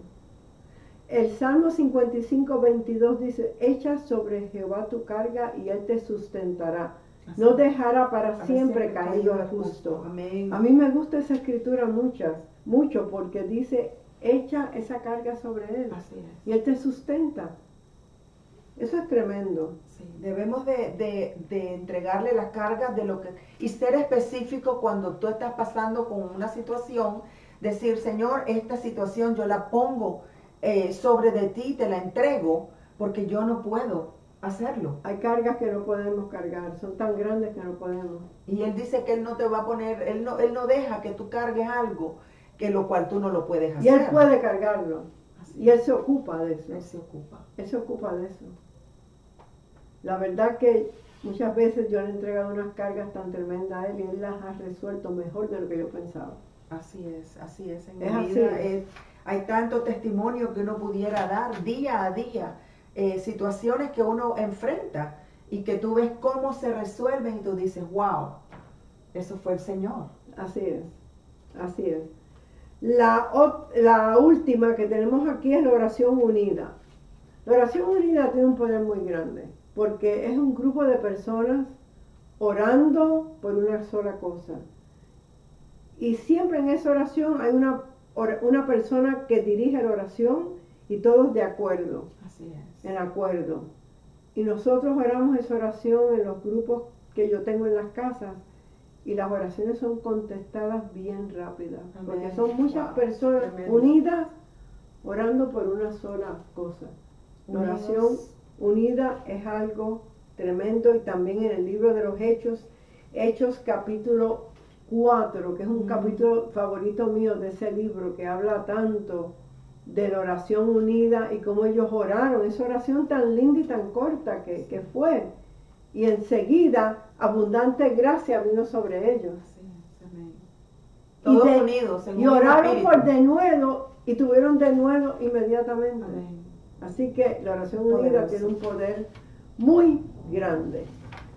El Salmo 55:22 dice, echa sobre Jehová tu carga y Él te sustentará. Así. No dejará para siempre caído al justo. Amén. A mí me gusta esa escritura mucho, porque dice, echa esa carga sobre Él. Así es. Y Él te sustenta. Eso es tremendo. Sí, debemos de entregarle las cargas de lo que... Y ser específico cuando tú estás pasando con una situación, decir, Señor, esta situación yo la pongo sobre de ti, te la entrego, porque yo no puedo hacerlo. Hay cargas que no podemos cargar, son tan grandes que no podemos. Y Él dice que Él no te va a poner, Él no deja que tú cargues algo, que lo cual tú no lo puedes hacer. Y Él puede cargarlo. Así y Él se ocupa de eso. Él se ocupa. Él se ocupa de eso. La verdad que muchas veces yo le he entregado unas cargas tan tremendas a Él y Él las ha resuelto mejor de lo que yo pensaba. Así es. En Es mi vida así. hay tanto testimonio que uno pudiera dar día a día, situaciones que uno enfrenta y que tú ves cómo se resuelven y tú dices, wow, eso fue el Señor. Así es, así es. La última que tenemos aquí es la oración unida. La oración unida tiene un poder muy grande, porque es un grupo de personas orando por una sola cosa. Y siempre en esa oración hay una persona que dirige la oración y todos de acuerdo. Así es. En acuerdo. Y nosotros oramos esa oración en los grupos que yo tengo en las casas y las oraciones son contestadas bien rápidas. Amén. Porque son muchas personas Tremendo. unidas orando por una sola cosa. La oración unida es algo tremendo y también en el libro de los Hechos capítulo 4, que es un capítulo favorito mío de ese libro que habla tanto de la oración unida y cómo ellos oraron, esa oración tan linda y tan corta que fue. Y enseguida abundante gracia vino sobre ellos. Así es, amén. Todos unidos. Y oraron por denuedo y tuvieron denuedo inmediatamente. Amén. Así que la oración unida tiene un poder muy grande.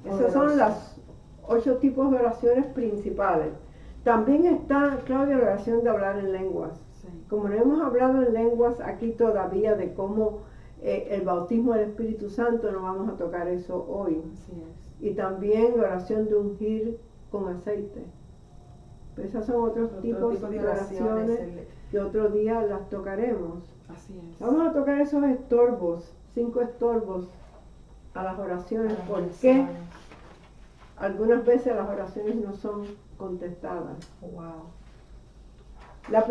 Esos son los 8 tipos de oraciones principales. También está, Claudia, la oración de hablar en lenguas. Sí. Como no hemos hablado en lenguas aquí todavía de cómo el bautismo del Espíritu Santo, no vamos a tocar eso hoy. Así es. Y también la oración de ungir con aceite. Pero esas son otros tipos de oraciones que otro día las tocaremos. Así es. Vamos a tocar esos estorbos, 5 estorbos a las oraciones, porque algunas veces las oraciones no son contestadas. Wow. Lo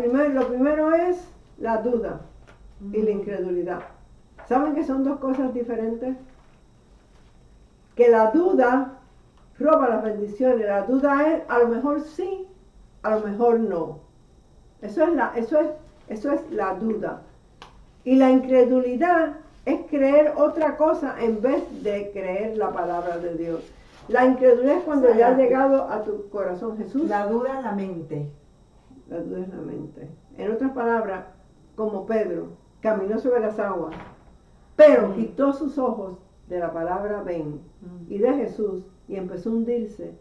primero es la duda y la incredulidad. ¿Saben que son 2 cosas diferentes? Que la duda roba las bendiciones. La duda es a lo mejor sí, a lo mejor no. Eso es la duda. Y la incredulidad es creer otra cosa en vez de creer la palabra de Dios. La incredulidad es cuando ya ha llegado a tu corazón Jesús. La duda en la mente. La duda es la mente. En otras palabras, como Pedro caminó sobre las aguas, pero quitó sus ojos de la palabra ven y de Jesús y empezó a hundirse.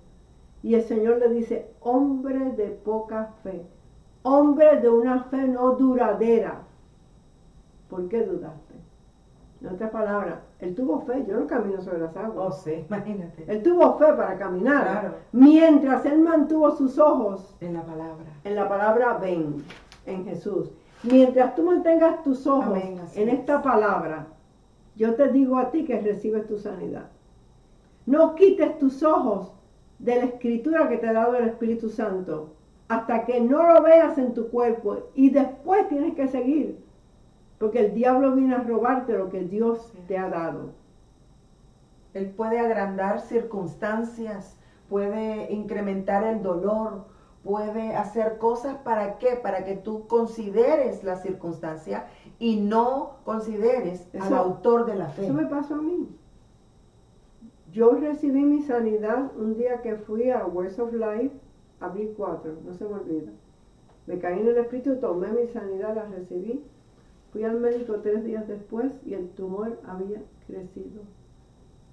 Y el Señor le dice, hombre de poca fe, hombre de una fe no duradera. ¿Por qué dudaste? En otras palabras, él tuvo fe, yo no camino sobre las aguas. Oh, sí, imagínate. Él tuvo fe para caminar. Claro. Mientras él mantuvo sus ojos En la palabra ven, en Jesús. Mientras tú mantengas tus ojos Amén, así en es. esta palabra, yo te digo a ti que recibes tu sanidad. No quites tus ojos de la escritura que te ha dado el Espíritu Santo hasta que no lo veas en tu cuerpo y después tienes que seguir. Porque el diablo viene a robarte lo que Dios te ha dado. Él puede agrandar circunstancias, puede incrementar el dolor, puede hacer cosas ¿para qué? Para que tú consideres la circunstancia y no consideres al autor de la fe. Eso me pasó a mí. Yo recibí mi sanidad un día que fui a Words of Life, abril 4, no se me olvida. Me caí en el Espíritu, tomé mi sanidad, la recibí. Fui al médico 3 días después y el tumor había crecido.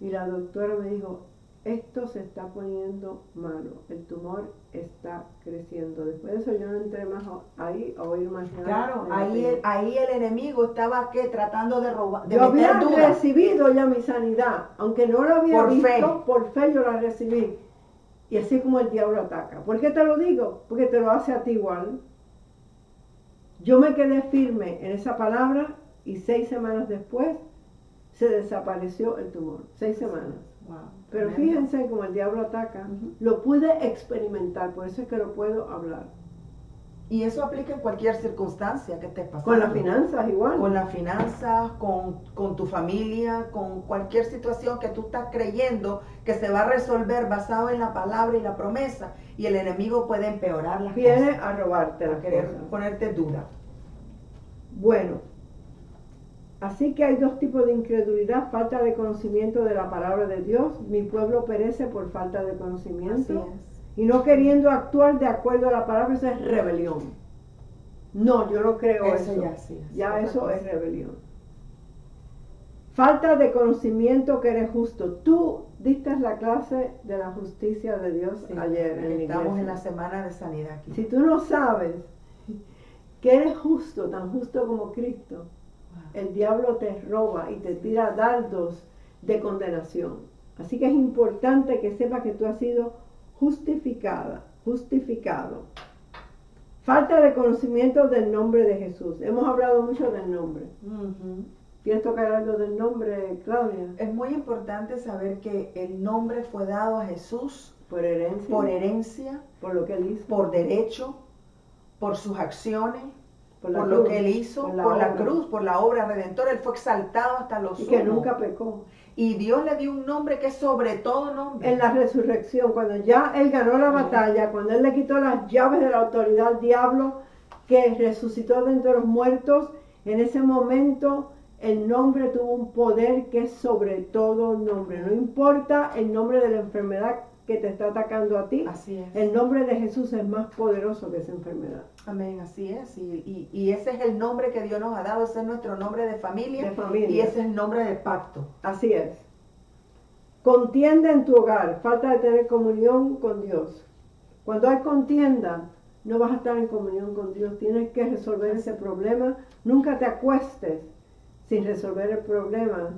Y la doctora me dijo, esto se está poniendo malo, el tumor está creciendo. Después de eso yo no entré más ahí a oír más nada. Claro, ahí el enemigo estaba ¿qué? Tratando de robar, de yo meter había duda. recibido ya mi sanidad, aunque no la había Por visto, fe. por fe yo la recibí. Y así como el diablo ataca. ¿Por qué te lo digo? Porque te lo hace a ti igual. Yo me quedé firme en esa palabra y 6 semanas después se desapareció el tumor. 6 semanas. Wow. Pero fíjense cómo el diablo ataca. Lo pude experimentar, por eso es que lo puedo hablar. Y eso aplica en cualquier circunstancia que estés pasando. Con las finanzas igual. Con las finanzas, con tu familia, con cualquier situación que tú estás creyendo que se va a resolver basado en la palabra y la promesa. Y el enemigo puede empeorar las Viene cosas. a robarte las Querer cosas. ponerte duda. Bueno, así que hay 2 tipos de incredulidad, falta de conocimiento de la palabra de Dios. Mi pueblo perece por falta de conocimiento. Así es. Y no queriendo actuar de acuerdo a la palabra, eso es rebelión. No, yo no creo eso. Ya Eso es rebelión. Falta de conocimiento que eres justo. Tú diste la clase de la justicia de Dios ayer en la iglesia. Estamos en la semana de sanidad aquí. Si tú no sabes que eres justo, tan justo como Cristo, el diablo te roba y te tira dardos de condenación. Así que es importante que sepas que tú has sido justificado. Falta de conocimiento del nombre de Jesús. Hemos hablado mucho del nombre. ¿Quieres tocar algo del nombre, Claudia? Es muy importante saber que el nombre fue dado a Jesús Por herencia. Por lo que él hizo. Por derecho, por sus acciones, por cruz, lo que él hizo, por la obra. Cruz, por la obra redentora. Él fue exaltado hasta los Y que nunca pecó. Y Dios le dio un nombre que es sobre todo nombre. En la resurrección, cuando ya él ganó la batalla, cuando él le quitó las llaves de la autoridad al diablo, que resucitó de entre los muertos, en ese momento el nombre tuvo un poder que es sobre todo nombre. No importa el nombre de la enfermedad que te está atacando a ti. Así es. El nombre de Jesús es más poderoso que esa enfermedad. Amén, así es. Y ese es el nombre que Dios nos ha dado, ese es nuestro nombre de familia. familia. Y ese es el nombre de pacto. Así es. Contienda en tu hogar, falta de tener comunión con Dios. Cuando hay contienda, no vas a estar en comunión con Dios. Tienes que resolver ese problema. Nunca te acuestes sin resolver el problema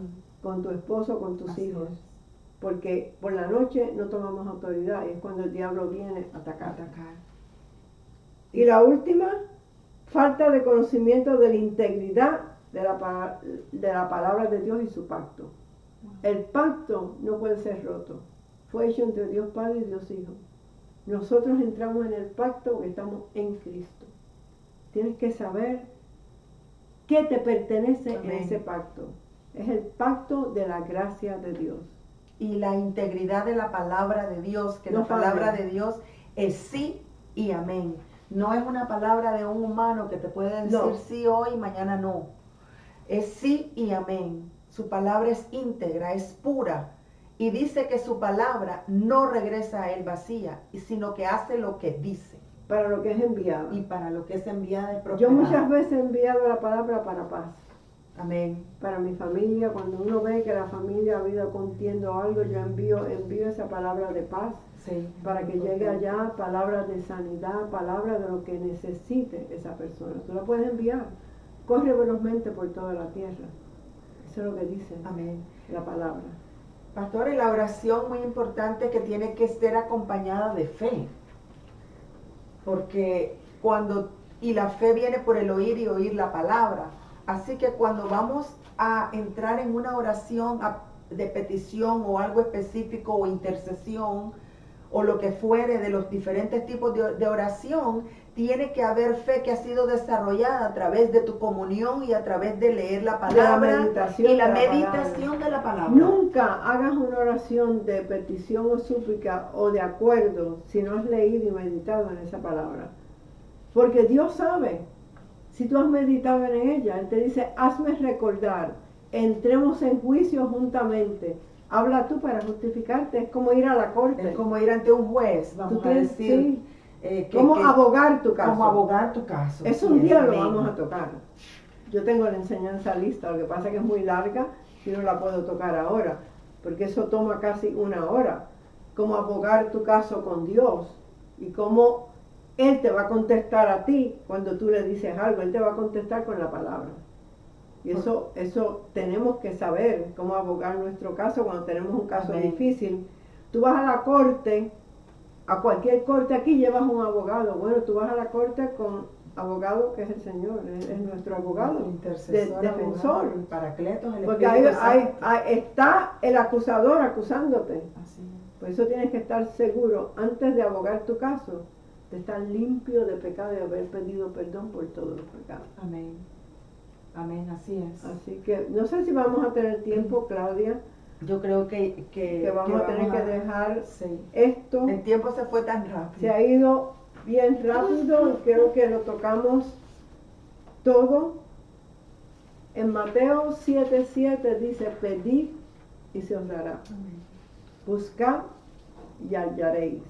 con tu esposo, con tus hijos. Porque por la noche no tomamos autoridad y es cuando el diablo viene a atacar. Y la última, falta de conocimiento de la integridad de la palabra de Dios y su pacto. El pacto no puede ser roto. Fue hecho entre Dios Padre y Dios Hijo. Nosotros entramos en el pacto porque estamos en Cristo. Tienes que saber qué te pertenece en ese pacto. Es el pacto de la gracia de Dios. Y la integridad de la palabra de Dios, que No la palabra falla. de Dios es sí y amén. No es una palabra de un humano que te puede decir No. sí hoy y mañana no. Es sí y amén. Su palabra es íntegra, es pura. Y dice que su palabra no regresa a él vacía, sino que hace lo que dice. Para lo que es enviado. Y para lo que es enviada es Yo prosperada. muchas veces he enviado la palabra para paz. Amén. Para mi familia, cuando uno ve que la familia ha ido contiendo algo, yo envío esa palabra de paz, Sí. para que llegue allá palabras de sanidad, palabras de lo que necesite esa persona. Tú la puedes enviar. Corre velozmente por toda la tierra. Eso es lo que dice Amén. la palabra. Pastor, y la oración muy importante que tiene que ser acompañada de fe. Porque y la fe viene por el oír y oír la palabra. Así que cuando vamos a entrar en una oración de petición o algo específico o intercesión o lo que fuere de los diferentes tipos de oración, tiene que haber fe que ha sido desarrollada a través de tu comunión y a través de leer la palabra y la meditación de la palabra. Nunca hagas una oración de petición o súplica o de acuerdo si no has leído y meditado en esa palabra. Porque Dios sabe, si tú has meditado en ella, Él te dice, hazme recordar, entremos en juicio juntamente. Habla tú para justificarte, es como ir a la corte. Es como ir ante un juez, vamos a decir. Sí. ¿Cómo abogar tu caso? Como abogar tu caso. Eso un día lo vamos a tocar. Yo tengo la enseñanza lista, lo que pasa es que es muy larga y no la puedo tocar ahora, porque eso toma casi una hora. Cómo abogar tu caso con Dios y cómo Él te va a contestar a ti cuando tú le dices algo. Él te va a contestar con la palabra. Y eso tenemos que saber cómo abogar nuestro caso cuando tenemos un caso difícil. Tú vas a la corte, a cualquier corte aquí llevas un abogado. Bueno, tú vas a la corte con abogado que es el Señor, es nuestro abogado, defensor. Abogado, Paracletos, el porque ahí está el acusador acusándote. Así es. Por eso tienes que estar seguro, antes de abogar tu caso, de estar limpio de pecado y haber pedido perdón por todos los pecados. Amén. Amén, así es. Así que no sé si vamos a tener tiempo, Claudia. Yo creo que vamos a tener que dejar esto. El tiempo se fue tan rápido. Se ha ido bien rápido y creo que lo tocamos todo. En Mateo 7:7 dice, pedid y se os dará. Amén. Buscad y hallaréis.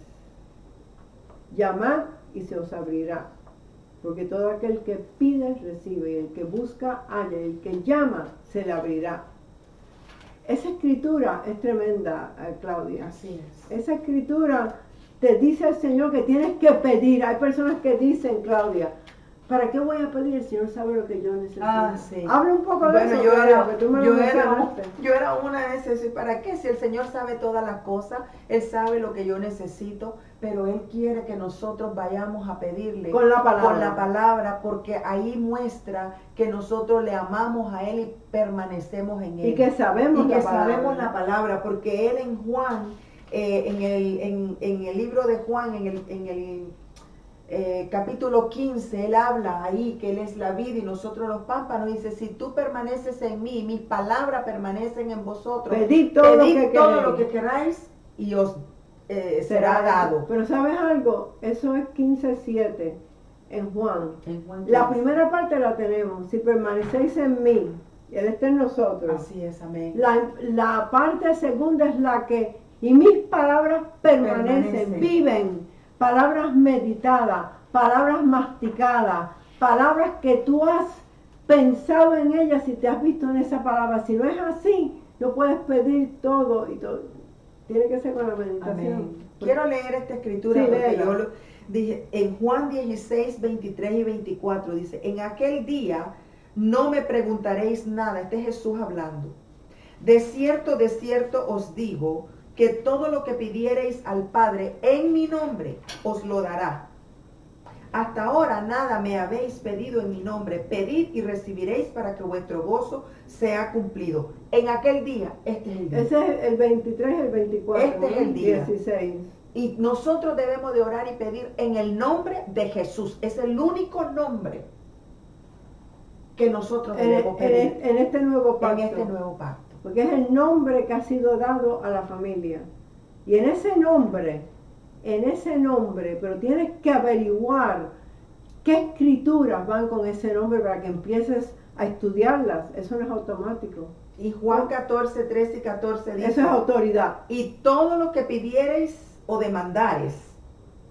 Llamad y se os abrirá. Porque todo aquel que pide, recibe, y el que busca, halla, y el que llama, se le abrirá. Esa escritura es tremenda, Claudia. Así es. Esa escritura te dice el Señor que tienes que pedir. Hay personas que dicen, Claudia, ¿para qué voy a pedir? El Señor sabe lo que yo necesito. Sí. Habla un poco de eso. Yo era una de esas. ¿Para qué? Si el Señor sabe todas las cosas, Él sabe lo que yo necesito, pero Él quiere que nosotros vayamos a pedirle con la palabra, porque ahí muestra que nosotros le amamos a Él y permanecemos en Él. Y que sabemos la palabra, porque Él en Juan, en el libro de Juan, en el capítulo 15, Él habla ahí que Él es la vid y nosotros los pámpanos. Dice, si tú permaneces en mí, mis palabras permanecen en vosotros, pedid todo lo que queráis y os será dado. Pero ¿sabes algo? Eso es 15:7 en Juan. En la primera parte la tenemos, si permanecéis en mí, Él está en nosotros. Así es, amén. La parte segunda es la que, y mis palabras permanecen. Viven. Palabras meditadas, palabras masticadas, palabras que tú has pensado en ellas y te has visto en esa palabra. Si no es así, no puedes pedir todo y todo. Tiene que ser con la meditación. Amén. Quiero leer esta escritura porque yo lo dije en Juan 16, 23 y 24. Dice, en aquel día no me preguntaréis nada. Este es Jesús hablando. De cierto os digo, que todo lo que pidiereis al Padre en mi nombre os lo dará. Hasta ahora nada me habéis pedido en mi nombre. Pedid y recibiréis para que vuestro gozo sea cumplido. En aquel día, este es el día. Ese es el 23 y el 24. Este es el día. 16. Y nosotros debemos de orar y pedir en el nombre de Jesús. Es el único nombre que nosotros debemos pedir. En este nuevo pacto. En este nuevo pacto. Porque es el nombre que ha sido dado a la familia. Y en ese nombre, pero tienes que averiguar qué escrituras van con ese nombre para que empieces a estudiarlas. Eso no es automático. Y Juan 14, 13 y 14 dice, eso es autoridad. Y todo lo que pidiereis o demandares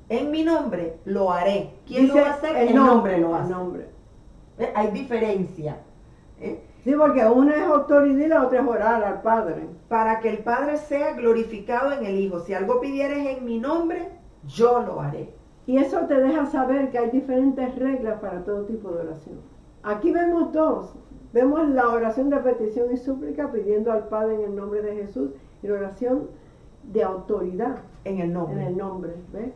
en mi nombre, lo haré. ¿Quién dice, lo va a hacer? El nombre lo hace. El nombre. Hay diferencia. Sí, porque una es autoridad y la otra es orar al Padre. Para que el Padre sea glorificado en el Hijo. Si algo pidieres en mi nombre, yo lo haré. Y eso te deja saber que hay diferentes reglas para todo tipo de oración. Aquí vemos dos. Vemos la oración de petición y súplica pidiendo al Padre en el nombre de Jesús y la oración de autoridad En el nombre. en el nombre. ¿Ves?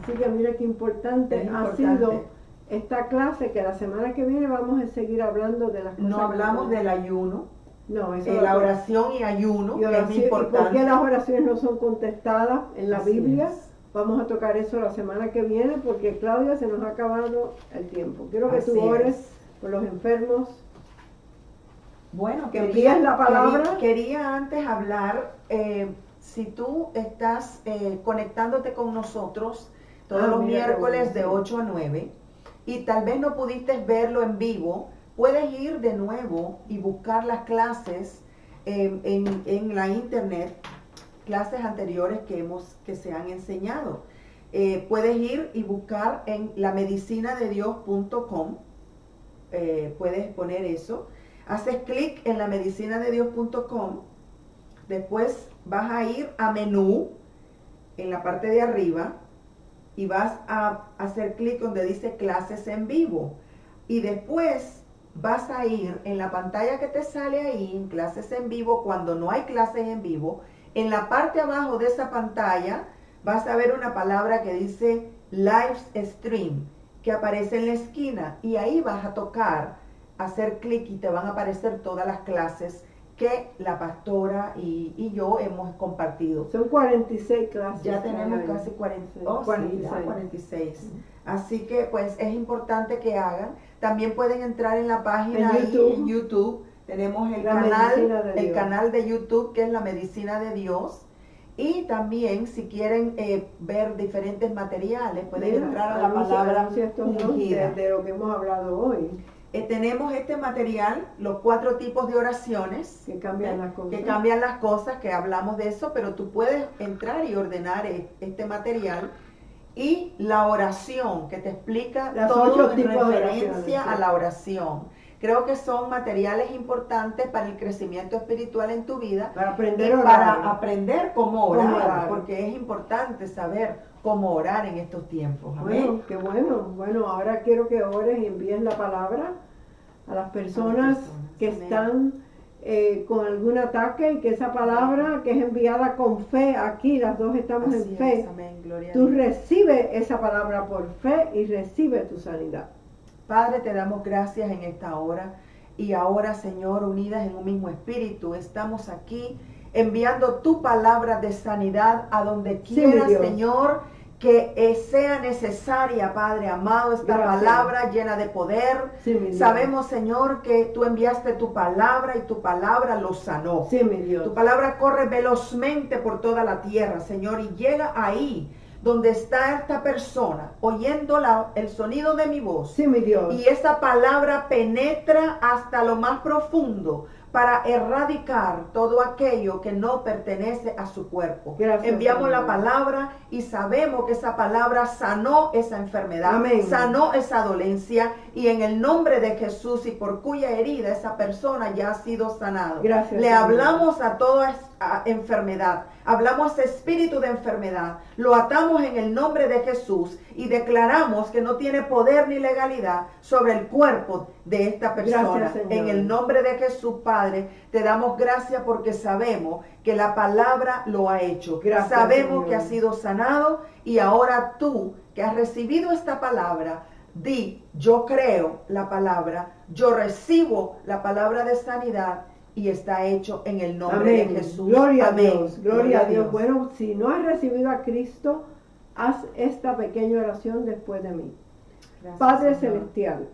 Así que mira qué importante, Es ha importante. sido esta clase, que la semana que viene vamos a seguir hablando de las cosas. No hablamos del ayuno, No, eso la oración y ayuno, y oración, es y importante. por qué las oraciones no son contestadas en la Así Biblia. es. Vamos a tocar eso la semana que viene porque Claudia se nos ha acabado el tiempo. Quiero que Así tú ores es. por los enfermos. Bueno, Que envíes la palabra. Quería antes hablar, si tú estás conectándote con nosotros todos los mira qué miércoles bueno, de sí. 8 a 9 y tal vez no pudiste verlo en vivo, puedes ir de nuevo y buscar las clases en la internet, clases anteriores que se han enseñado. Puedes ir y buscar en lamedicinadedios.com, puedes poner eso. Haces clic en lamedicinadedios.com, después vas a ir a menú en la parte de arriba y vas a hacer clic donde dice clases en vivo y después vas a ir en la pantalla que te sale ahí en clases en vivo. Cuando no hay clases en vivo, en la parte abajo de esa pantalla vas a ver una palabra que dice live stream, que aparece en la esquina, y ahí vas a tocar, hacer clic y te van a aparecer todas las clases que la pastora y yo hemos compartido. Son 46 clases. Ya tenemos ahí. casi 40, Sí, oh, 46. sí, ya 46. Así que pues es importante que hagan. También pueden entrar en la página En ahí, YouTube. en YouTube. Tenemos el La Medicina de el Dios. canal de YouTube, que es La Medicina de Dios. Y también si quieren ver diferentes materiales, pueden Mira, entrar a la anuncia- palabra anuncia estos dos ungida. de lo que hemos hablado hoy, Tenemos este material, los 4 tipos de oraciones que cambian las cosas. que cambian las cosas, que hablamos de eso, pero tú puedes entrar y ordenar este material, y la oración que te explica Las todo 8 en tipos de referencia oraciones, sí. a la oración. Creo que son materiales importantes para el crecimiento espiritual en tu vida Para aprender y a orar. para aprender cómo orar, Cómo orar. porque es importante saber cómo orar en estos tiempos. Amén. Bueno, qué bueno. Bueno, ahora quiero que ores y envíes la palabra a las personas que amén. están con algún ataque, y que esa palabra que es enviada con fe, aquí las dos estamos Así en fe, es, amén, gloria a tú Dios. recibes esa palabra por fe y recibe tu sanidad. Padre, te damos gracias en esta hora, y ahora, Señor, unidas en un mismo espíritu, estamos aquí enviando tu palabra de sanidad a donde Sí, quiera, mi Dios. Señor, que sea necesaria, Padre amado, esta Gracias. palabra llena de poder. Sí, mi Dios. Sabemos, Señor, que tú enviaste tu palabra y tu palabra lo sanó. Sí, mi Dios. Tu palabra corre velozmente por toda la tierra, Señor, y llega ahí donde está esta persona, oyendo el sonido de mi voz. Sí, mi Dios. Y esa palabra penetra hasta lo más profundo para erradicar todo aquello que no pertenece a su cuerpo. Gracias, Enviamos Señor. la palabra y sabemos que esa palabra sanó esa enfermedad, Amén. sanó esa dolencia, y en el nombre de Jesús, y por cuya herida esa persona ya ha sido sanado. Gracias, Le Señor. hablamos a toda enfermedad, hablamos a ese espíritu de enfermedad, lo atamos en el nombre de Jesús y declaramos que no tiene poder ni legalidad sobre el cuerpo de esta persona. Gracias, Señor. En el nombre de Jesús, Padre, te damos gracias porque sabemos que la palabra lo ha hecho. Gracias, Sabemos Señor. que ha sido sanado, y ahora tú que has recibido esta palabra, di: yo creo la palabra, yo recibo la palabra de sanidad, y está hecho en el nombre Amén. de Jesús. Gloria Amén. a Dios, gloria a Dios. Bueno, si no has recibido a Cristo, haz esta pequeña oración después de mí. Gracias, Padre Señor. Celestial,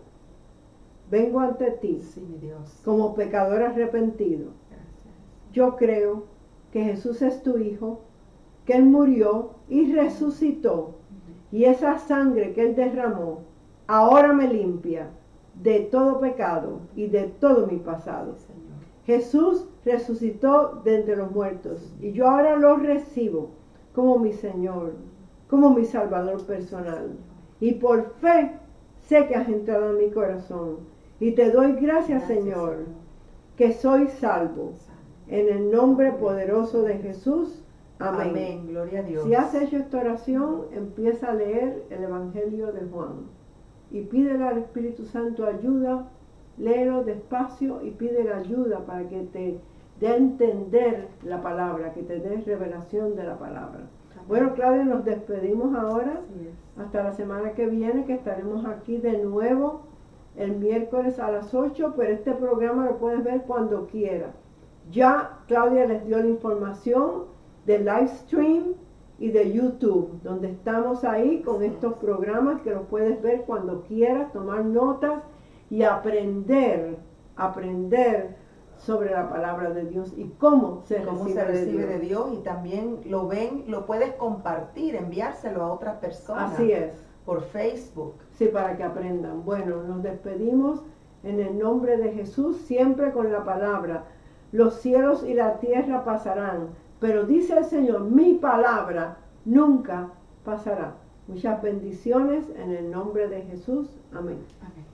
vengo ante ti Sí, mi Dios. como pecador arrepentido. Gracias. Yo creo que Jesús es tu Hijo, que Él murió y resucitó, y esa sangre que Él derramó ahora me limpia de todo pecado y de todo mi pasado. Sí, Señor. Jesús resucitó de entre los muertos, y yo ahora lo recibo como mi Señor, como mi Salvador personal. Y por fe sé que has entrado en mi corazón, y te doy gracias, Gracias, Señor. Señor. que soy salvo. En el nombre poderoso de Jesús. Amén. Amén. Gloria a Dios. Si has hecho esta oración, empieza a leer el Evangelio de Juan y pídele al Espíritu Santo ayuda. Léelo despacio y pídele ayuda para que te dé a entender la palabra, que te dé revelación de la palabra. Bueno, Claudia, nos despedimos ahora. Hasta la semana que viene, que estaremos aquí de nuevo el miércoles a las 8, pero este programa lo puedes ver cuando quieras. Ya Claudia les dio la información de live stream y de YouTube, donde estamos ahí con estos programas que los puedes ver cuando quieras, tomar notas y aprender sobre la palabra de Dios y cómo se recibe de Dios. Y también lo ven, lo puedes compartir, enviárselo a otras personas. Así es. Por Facebook. Sí, para que aprendan. Bueno, nos despedimos en el nombre de Jesús, siempre con la palabra. Los cielos y la tierra pasarán, pero dice el Señor, mi palabra nunca pasará. Muchas bendiciones en el nombre de Jesús. Amén. Amén.